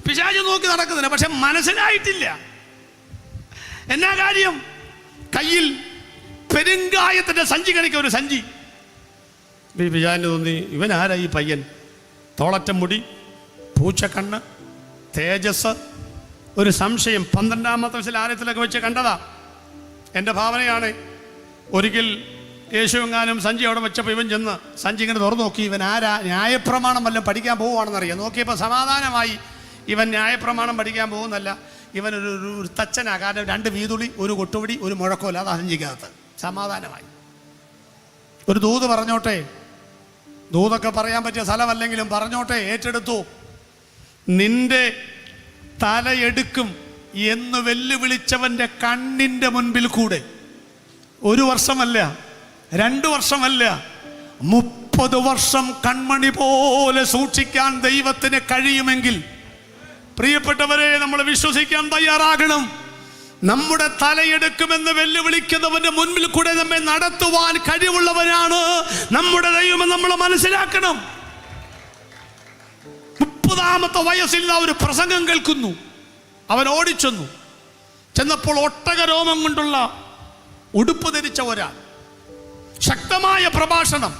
പിശാച് നോക്കി നടക്കുന്നുണ്ട്, പക്ഷെ മനസ്സിലായിട്ടില്ല. എന്നാ കാര്യം? കയ്യിൽ പെരുങ്കായത്തിന്റെ സഞ്ചി കണിക്ക, ഒരു സഞ്ചി. പിശാചിന് തോന്നി, ഇവൻ ആരാ ഈ പയ്യൻ? തോളറ്റം മുടി, പൂച്ചക്കണ്ണ്, തേജസ്, ഒരു സംശയം. 12-ാമത്തെ വയസ്സിൽ ആലയത്തിലൊക്കെ വെച്ച് കണ്ടതാ. എൻ്റെ ഭാവനയാണ്. ഒരിക്കൽ യേശുവെങ്ങാനും സഞ്ചി അവിടെ വെച്ചപ്പോൾ ഇവൻ ചെന്ന് സഞ്ചി ഇങ്ങനെ തുറന്നു നോക്കി. ഇവൻ ആരാ? ന്യായപ്രമാണം വല്ലതും പഠിക്കാൻ പോവുകയാണെന്നറിയാം. നോക്കിയപ്പോൾ സമാധാനമായി. ഇവൻ ന്യായപ്രമാണം പഠിക്കാൻ പോകുന്നല്ല, ഇവനൊരു തച്ചനാ. കാരണം 2 വീതുളി, ഒരു കൊട്ടുപിടി, ഒരു മുഴക്കോല, അത് സഞ്ചിക്കകത്ത്. സമാധാനമായി. ഒരു ദൂത് പറഞ്ഞോട്ടെ, ദൂതൊക്കെ പറയാൻ പറ്റിയ സ്ഥലമല്ലെങ്കിലും പറഞ്ഞോട്ടെ, ഏറ്റെടുത്തു. നിന്റെ തലയെടുക്കും എന്ന് വെല്ലുവിളിച്ചവൻ്റെ കണ്ണിൻ്റെ മുൻപിൽ കൂടെ 1 വർഷമല്ല, 2 വർഷമല്ല, 30 വർഷം കൺമണി പോലെ സൂക്ഷിക്കാൻ ദൈവത്തിന് കഴിയുമെങ്കിൽ, പ്രിയപ്പെട്ടവരെ, നമ്മൾ വിശ്വസിക്കാൻ തയ്യാറാകണം. നമ്മുടെ തലയെടുക്കുമെന്ന് വെല്ലുവിളിക്കുന്നവന്റെ മുൻപിൽ കൂടെ നമ്മെ നടത്തുവാൻ കഴിവുള്ളവനാണ് നമ്മുടെ ദൈവം. നമ്മൾ മനസ്സിലാക്കണം. 30-ാമത്തെ വയസ്സിൽ ഒരു പ്രസംഗം കേൾക്കുന്നു. അവൻ ഓടിച്ചെന്നു. ചെന്നപ്പോൾ ഒട്ടകരോമം കൊണ്ടുള്ള ഉടുപ്പ് ധരിച്ച ഒരാൾ, ശക്തമായ പ്രഭാഷണം.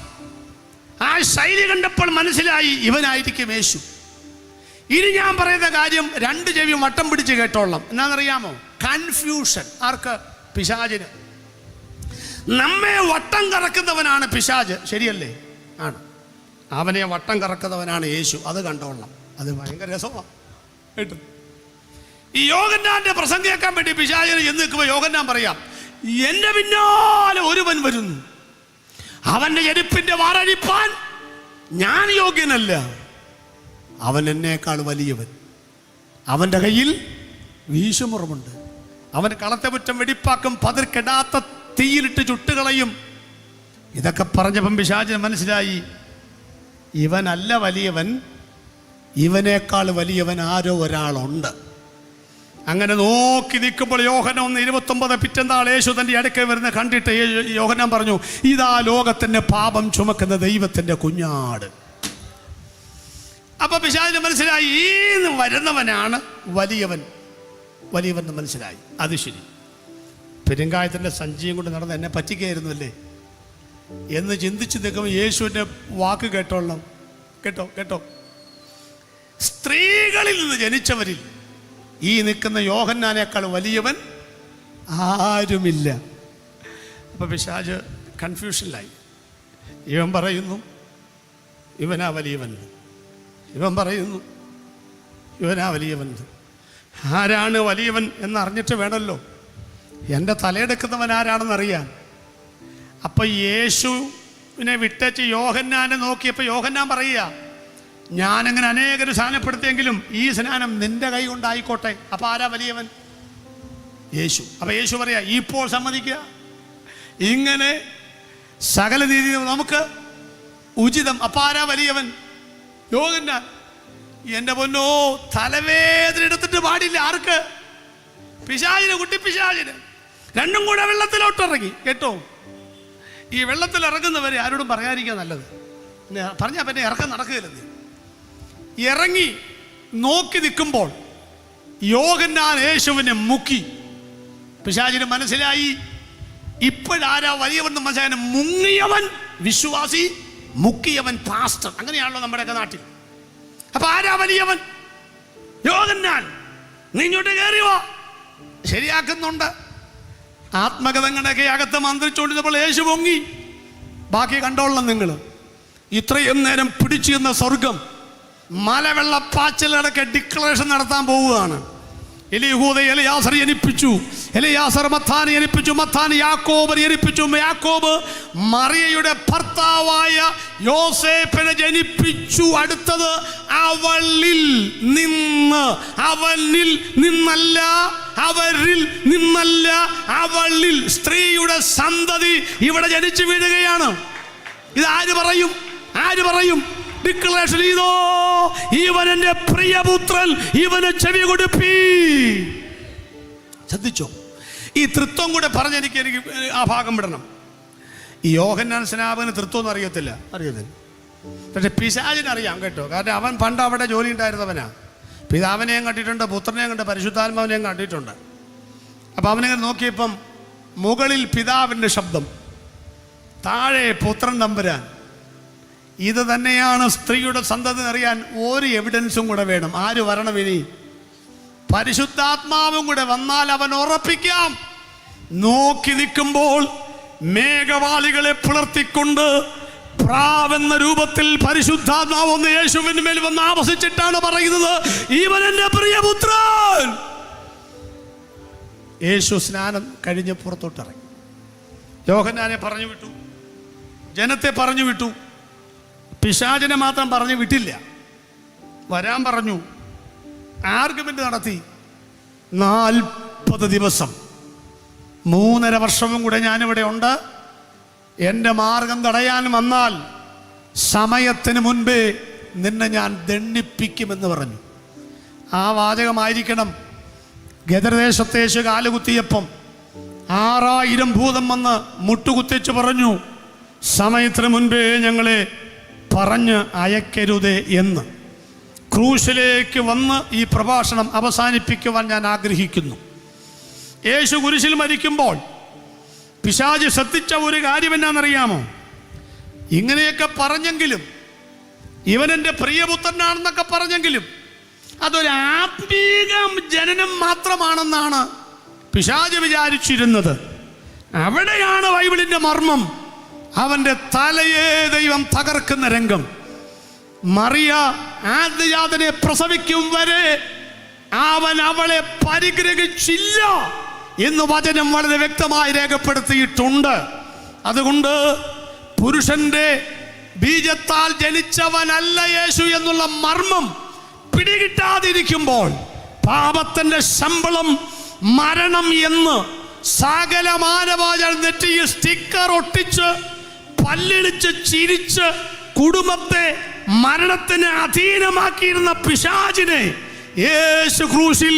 ആ ശൈലി കണ്ടപ്പോൾ മനസ്സിലായി ഇവനായിരിക്കും യേശു. ഇനി ഞാൻ പറയുന്ന കാര്യം 2 ചെവിയും വട്ടം പിടിച്ച് കേട്ടോളാം. എന്നാണെന്നറിയാമോ? കൺഫ്യൂഷൻ. ആർക്ക്? പിശാചിന്. നമ്മെ വട്ടം കറക്കുന്നവനാണ് പിശാച്, ശരിയല്ലേ? ആണ്. അവനെ വട്ടം കറക്കുന്നവനാണ് യേശു. അത് കണ്ടോളാം. അത് ഭയങ്കര രസമാണ് കേട്ടു. ഈ യോഹന്നാന്റെ പ്രസംഗം കേൾക്കാൻ വേണ്ടി പിശാചിന് ചെന്ന് നിൽക്കുമ്പോൾ യോഹന്നാൻ പറയാം, എന്റെ പിന്നാലെ ഒരുവൻ വരുന്നു, അവന്റെ ചെരുപ്പിന്റെ വാറഴിപ്പാൻ ഞാൻ യോഗ്യനല്ല, അവൻ എന്നേക്കാൾ വലിയവൻ, അവന്റെ കയ്യിൽ വീശുമുറമുണ്ട്, അവൻ കളത്തെ മുറ്റം വെടിപ്പാക്കും, പതിർക്കെടാത്ത തീയിലിട്ട് ചുട്ടുകളയും. ഇതൊക്കെ പറഞ്ഞപ്പം പിശാചിന് മനസ്സിലായി ഇവനല്ല വലിയവൻ, ഇവനേക്കാൾ വലിയവൻ ആരോ ഒരാളുണ്ട്. അങ്ങനെ നോക്കി നിൽക്കുമ്പോൾ യോഹന്നാൻ 1:29 പിറ്റന്നാൾ യേശു തൻ്റെ അടുക്കൽ വരുന്ന കണ്ടിട്ട് യോഹന്നാൻ പറഞ്ഞു, ഇതാ ലോകത്തിൻ്റെ പാപം ചുമക്കുന്ന ദൈവത്തിൻ്റെ കുഞ്ഞാട്. അപ്പൊ പിശാചിന് മനസ്സിലായി ഈ വരുന്നവനാണ് വലിയവൻ എന്ന് മനസ്സിലായി. അത് ശരി, പെരുങ്കായത്തിൻ്റെ സഞ്ചിയും കൊണ്ട് നടന്ന് എന്നെ പറ്റിക്കായിരുന്നു അല്ലേ എന്ന് ചിന്തിച്ച് നിൽക്കുമ്പോൾ യേശുവിൻ്റെ വാക്ക് കേട്ടോളണം. കേട്ടോ, സ്ത്രീകളിൽ നിന്ന് ജനിച്ചവരിൽ ഈ നിൽക്കുന്ന യോഹന്നാനേക്കാൾ വലിയവൻ ആരുമില്ല. അപ്പൊ പിശാച് കൺഫ്യൂഷനിലായി. ഇവൻ പറയുന്നു ഇവനാ വലിയവൻ, ഇവൻ പറയുന്നു ഇവനാ വലിയവൻ. ആരാണ് വലിയവൻ എന്നറിഞ്ഞിട്ട് വേണമല്ലോ എൻ്റെ തലയെടുക്കുന്നവൻ ആരാണെന്നറിയാൻ. അപ്പൊ യേശുവിനെ വിട്ടേച്ച് യോഹന്നാനെ നോക്കിയപ്പോൾ യോഹന്നാൻ പറയുക, ഞാനങ്ങനെ അനേകർ സ്നാനപ്പെടുത്തിയെങ്കിലും ഈ സ്നാനം നിന്റെ കൈ കൊണ്ടായിക്കോട്ടെ. അപ്പൊ ആരാ വലിയവൻ? യേശു. അപ്പൊ യേശു പറയാ, ഇപ്പോൾ സമ്മതിക്കുക, ഇങ്ങനെ സകല രീതി നമുക്ക് ഉചിതം. അപ്പൊ ആരാ വലിയവൻ? യോഹന്നാൻ. എന്റെ പൊന്നോ, തലവേദന എടുത്തിട്ട് പാടില്ല. ആർക്ക്? പിശാചിന്, കുട്ടി പിശാചിന്. രണ്ടും കൂടെ വെള്ളത്തിലോട്ടിറങ്ങി. കേട്ടോ, ഈ വെള്ളത്തിൽ ഇറങ്ങുന്നവരെ ആരോടും പറയാതിരിക്കാൻ നല്ലത്. പറഞ്ഞാൽ പിന്നെ ഇറക്കം നടക്കുകയില്ലെന്ന്. ഇറങ്ങി നോക്കി നിൽക്കുമ്പോൾ യോഹന്നാൻ യേശുവിനെ മുക്കി. പിശാചിന് മനസ്സിലായി ഇപ്പോഴാരാ വലിയവൻ മനസ്സിലായ. മുങ്ങിയവൻ വിശ്വാസി, മുക്കിയവൻ പാസ്റ്റർ. അങ്ങനെയാണല്ലോ നമ്മുടെയൊക്കെ നാട്ടിൽ. അപ്പൊ ആരാ വലിയവൻ? യോഹന്നാൻ. നീ ഇങ്ങോട്ട് കയറി വാ, ശരിയാക്കുന്നുണ്ട്. ആത്മകഥങ്ങളുടെയൊക്കെ അകത്ത് മന്ത്രിച്ചുകൊണ്ടിരുന്നപ്പോൾ യേശു പൊങ്ങി. ബാക്കി കണ്ടോളണം നിങ്ങൾ. ഇത്രയും നേരം പിടിച്ചു നിന്ന സ്വർഗം മലവെള്ളപ്പാച്ചിലടക്കെ ഡിക്ലറേഷൻ നടത്താൻ പോവുകയാണ്. എലിഹൂദ എലയാസർ ജനിപ്പിച്ചു, എലയാസർ മത്താനെ ജനിപ്പിച്ചു, മത്താൻ യാക്കോബ് ജനിപ്പിച്ചു, യാക്കോബ് മറിയയുടെ ഭർത്താവായ യോസേപ്പിനെ ജനിപ്പിച്ചു. അടുത്തത് അവളിൽ നിന്ന്, അവനിൽ നിന്നല്ല, അവരിൽ നിന്നല്ല, അവളിൽ, സ്ത്രീയുടെ സന്തതി ഇവിടെ ജനിച്ചു വീഴുകയാണ്. ഇതാര് പറയും? ആര് പറയും? ഡിക്ലറേഷൻ ചെയ്തോ, ഇവൻ എന്റെ പ്രിയപുത്രൻ, ഇവന് ചെവി കൊടുപ്പി. ശ്രദ്ധിച്ചോ? ഈ തൃത്വം കൂടെ പറഞ്ഞെനിക്ക് ആ ഭാഗം വിടണം. ഈ യോഹന്നാൻ സ്നാപകന് തൃത്വം ഒന്നും അറിയത്തില്ല. പക്ഷെ പിശാചിനറിയാം കേട്ടോ. കാരണം അവൻ പണ്ട് അവിടെ ജോലി ഉണ്ടായിരുന്നവനാ. പിതാവിനെയും കണ്ടിട്ടുണ്ട്, പുത്രനെയും കണ്ട്, പരിശുദ്ധാത്മാവിനെയും കണ്ടിട്ടുണ്ട്. അപ്പം അവനിങ്ങനെ നോക്കിയപ്പം മുകളിൽ പിതാവിൻ്റെ ശബ്ദം, താഴെ പുത്രൻ തമ്പുരാൻ. ഇത് തന്നെയാണ് സ്ത്രീയുടെ സന്തതി അറിയാൻ ഒരു എവിഡൻസും കൂടെ വേണം. ആര് വരണം ഇനി? പരിശുദ്ധാത്മാവും കൂടെ വന്നാൽ അവൻ ഉറപ്പിക്കാം. നോക്കി നിൽക്കുമ്പോൾ മേഘവാളികളെ പിളർത്തിക്കൊണ്ട് പ്രാവെന്ന രൂപത്തിൽ പരിശുദ്ധാത്മാവ് ഒന്ന് യേശുവിന് മേൽ വന്ന് ആവസിച്ചിട്ടാണ് പറയുന്നത്, ഇവൻ എന്റെ പ്രിയപുത്രൻ. യേശു സ്നാനം കഴിഞ്ഞ് പുറത്തോട്ടിറങ്ങി. യോഹന്നാനെ പറഞ്ഞു വിട്ടു, ജനത്തെ പറഞ്ഞു വിട്ടു. പിശാചിനെ മാത്രം പറഞ്ഞു വിട്ടില്ല, വരാൻ പറഞ്ഞു. ആർഗ്യുമെന്റ് നടത്തി. 40 ദിവസം, 3.5 വർഷവും കൂടെ ഞാനിവിടെ ഉണ്ട്. എൻ്റെ മാർഗം തടയാൻ വന്നാൽ സമയത്തിന് മുൻപേ നിന്നെ ഞാൻ ദണ്ഡിപ്പിക്കുമെന്ന് പറഞ്ഞു. ആ വാചകമായിരിക്കണം ഗദരദേശത്തെ യേശു കാലുകുത്തിയപ്പം 6000 ഭൂതം വന്ന് മുട്ടുകുത്തിച്ച് പറഞ്ഞു, സമയത്തിന് മുൻപേ ഞങ്ങളെ പറഞ്ഞ് അയക്കരുതേ എന്ന്. ക്രൂശിലേക്ക് വന്ന് ഈ പ്രഭാഷണം അവസാനിപ്പിക്കുവാൻ ഞാൻ ആഗ്രഹിക്കുന്നു. യേശു കുരിശിൽ മരിക്കുമ്പോൾ പിശാച് ശ്രദ്ധിച്ച ഒരു കാര്യം എന്നാണെന്നറിയാമോ? ഇങ്ങനെയൊക്കെ പറഞ്ഞെങ്കിലും, ഇവൻ എൻ്റെ പ്രിയപുത്രനാണെന്നൊക്കെ പറഞ്ഞെങ്കിലും അതൊരു ആത്മീക ജനനം മാത്രമാണെന്നാണ് പിശാച് വിചാരിച്ചിരുന്നത്. അവിടെയാണ് ബൈബിളിൻ്റെ മർമ്മം. അവൻ്റെ തലയെ ദൈവം തകർക്കുന്ന രംഗം. മറിയ ആദ്യജാതനെ പ്രസവിക്കും വരെ അവൻ അവളെ പരിഗ്രഹിച്ചില്ല എന്ന് വചനം വളരെ വ്യക്തമായി രേഖപ്പെടുത്തിയിട്ടുണ്ട്. അതുകൊണ്ട് പുരുഷന്റെ ബീജത്താൽ ജനിച്ചവനല്ല യേശു എന്നുള്ള മർമ്മം പിടികിട്ടാതിരിക്കുമ്പോൾ പാപത്തിന്റെ ശമ്പളം മരണം എന്ന് സകല മാനവാചാര നെറ്റിയിൽ സ്റ്റിക്കർ ഒട്ടിച്ച് പല്ലിളിച്ച് ചിരിച്ച് കുടുംബത്തെ മരണത്തിന് അധീനമാക്കിയിരുന്ന പിശാചിനെ യേശു ക്രൂശിൽ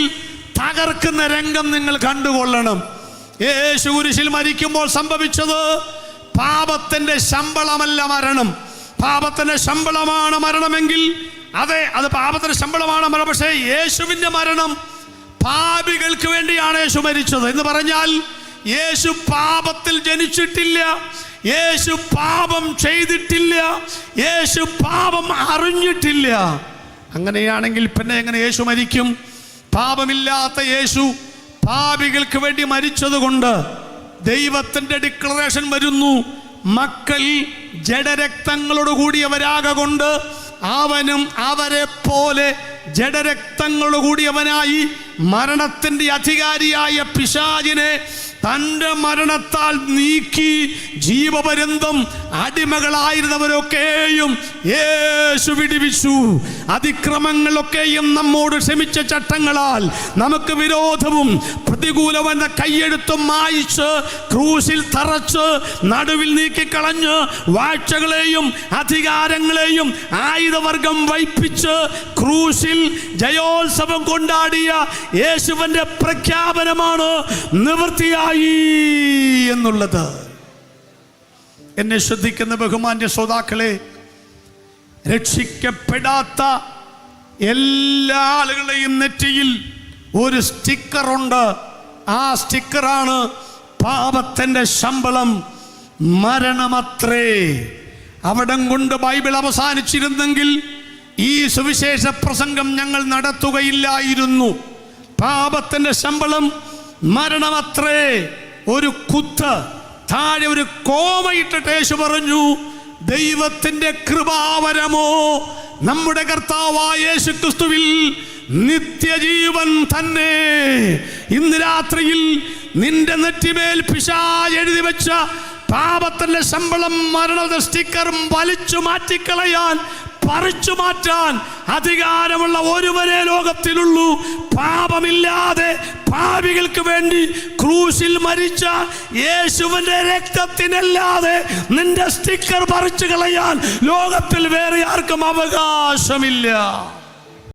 തകർക്കുന്ന രംഗം നിങ്ങൾ കണ്ടുകൊള്ളണം. യേശു കുരിശിൽ മരിക്കുമ്പോൾ സംഭവിച്ചത് പാപത്തിന്റെ ശമ്പളമല്ല മരണം. പാപത്തിന്റെ ശമ്പളമാണ് മരണമെങ്കിൽ അതെ, അത് പാപത്തിന്റെ ശമ്പളമാണ് മരണം. പക്ഷേ യേശുവിൻ്റെ മരണം പാപികൾക്ക് വേണ്ടിയാണ് യേശു മരിച്ചത് എന്ന് പറഞ്ഞാൽ യേശു പാപത്തിൽ ജനിച്ചിട്ടില്ല, യേശു പാപം ചെയ്തിട്ടില്ല, യേശു പാപം അറിഞ്ഞിട്ടില്ല. അങ്ങനെയാണെങ്കിൽ പിന്നെ എങ്ങനെ യേശു മരിക്കും? പാപമില്ലാത്ത യേശു പാപികൾക്ക് വേണ്ടി മരിച്ചതുകൊണ്ട് ദൈവത്തിൻ്റെ ഡിക്ലറേഷൻ വരുന്നു, മക്കൾ ജഡരക്തങ്ങളോട് കൂടിയവരാകൊണ്ട് അവനും അവരെ പോലെ ജഡരക്തങ്ങളോട് കൂടിയവനായി മരണത്തിൻ്റെ അധികാരിയായ പിശാചിനെ തൻ്റെ മരണത്താൽ നീക്കി ജീവപര്യന്തം അടിമകളായിരുന്നവരൊക്കെയും യേശു വിടുവിച്ചു. അതിക്രമങ്ങളൊക്കെയും നമ്മോട് ക്ഷമിച്ച ചട്ടങ്ങളാൽ നമുക്ക് വിരോധവും പ്രതികൂലമെന്ന കൈയെഴുത്തും മായിച്ച് ക്രൂശിൽ തറച്ച് നടുവിൽ നീക്കിക്കളഞ്ഞ് വാഴ്ചകളെയും അധികാരങ്ങളെയും ആയുധവർഗം വയ്പ്പിച്ച് ക്രൂശിൽ ജയോത്സവം കൊണ്ടാടിയ യേശുവിൻ്റെ പ്രഖ്യാപനമാണ് നിവൃത്തിയായി എന്നുള്ളത്. എന്നെ ശ്രദ്ധിക്കുന്ന ബഹുമാന്യ ശ്രോതാക്കളെ, രക്ഷിക്കപ്പെടാത്ത എല്ലാ ആളുകളുടെയും നെറ്റിയിൽ ഒരു സ്റ്റിക്കറുണ്ട്. ആ സ്റ്റിക്കറാണ് പാപത്തിൻ്റെ ശമ്പളം മരണമത്രേ. അവിടം കൊണ്ട് ബൈബിൾ അവസാനിച്ചിരുന്നെങ്കിൽ ഈ സുവിശേഷ പ്രസംഗം ഞങ്ങൾ നടത്തുകയില്ലായിരുന്നു. പാപത്തിൻ്റെ ശമ്പളം മരണമത്രേ. ഒരു കുത്ത് താഴെ ഒരു കോമയിട്ടിട്ട് യേശു പറഞ്ഞു, ദൈവത്തിൻ്റെ കൃപാവരമോ നമ്മുടെ കർത്താവായ യേശു ക്രിസ്തുവിൽ നിത്യജീവൻ തന്നെ. ഇന്ന് രാത്രിയിൽ നിന്റെ നെറ്റിമേൽ പിശാച് എഴുതി വെച്ച പാപത്തിന്റെ ശമ്പളം മരണ സ്റ്റിക്കറും വലിച്ചു മാറ്റിക്കളയാൻ, പറിച്ചു മാറ്റാൻ അധികാരമുള്ള ഒരുവനെ ലോകത്തിലുള്ളൂ. പാപമില്ലാതെ പാപികൾക്ക് വേണ്ടി ക്രൂശിൽ മരിച്ച യേശുവിന്റെ രക്തത്തിനല്ലാതെ നിന്റെ സ്റ്റിക്കർ പറിച്ചു കളയാൻ ലോകത്തിൽ വേറെ ആർക്കും അവകാശമില്ല.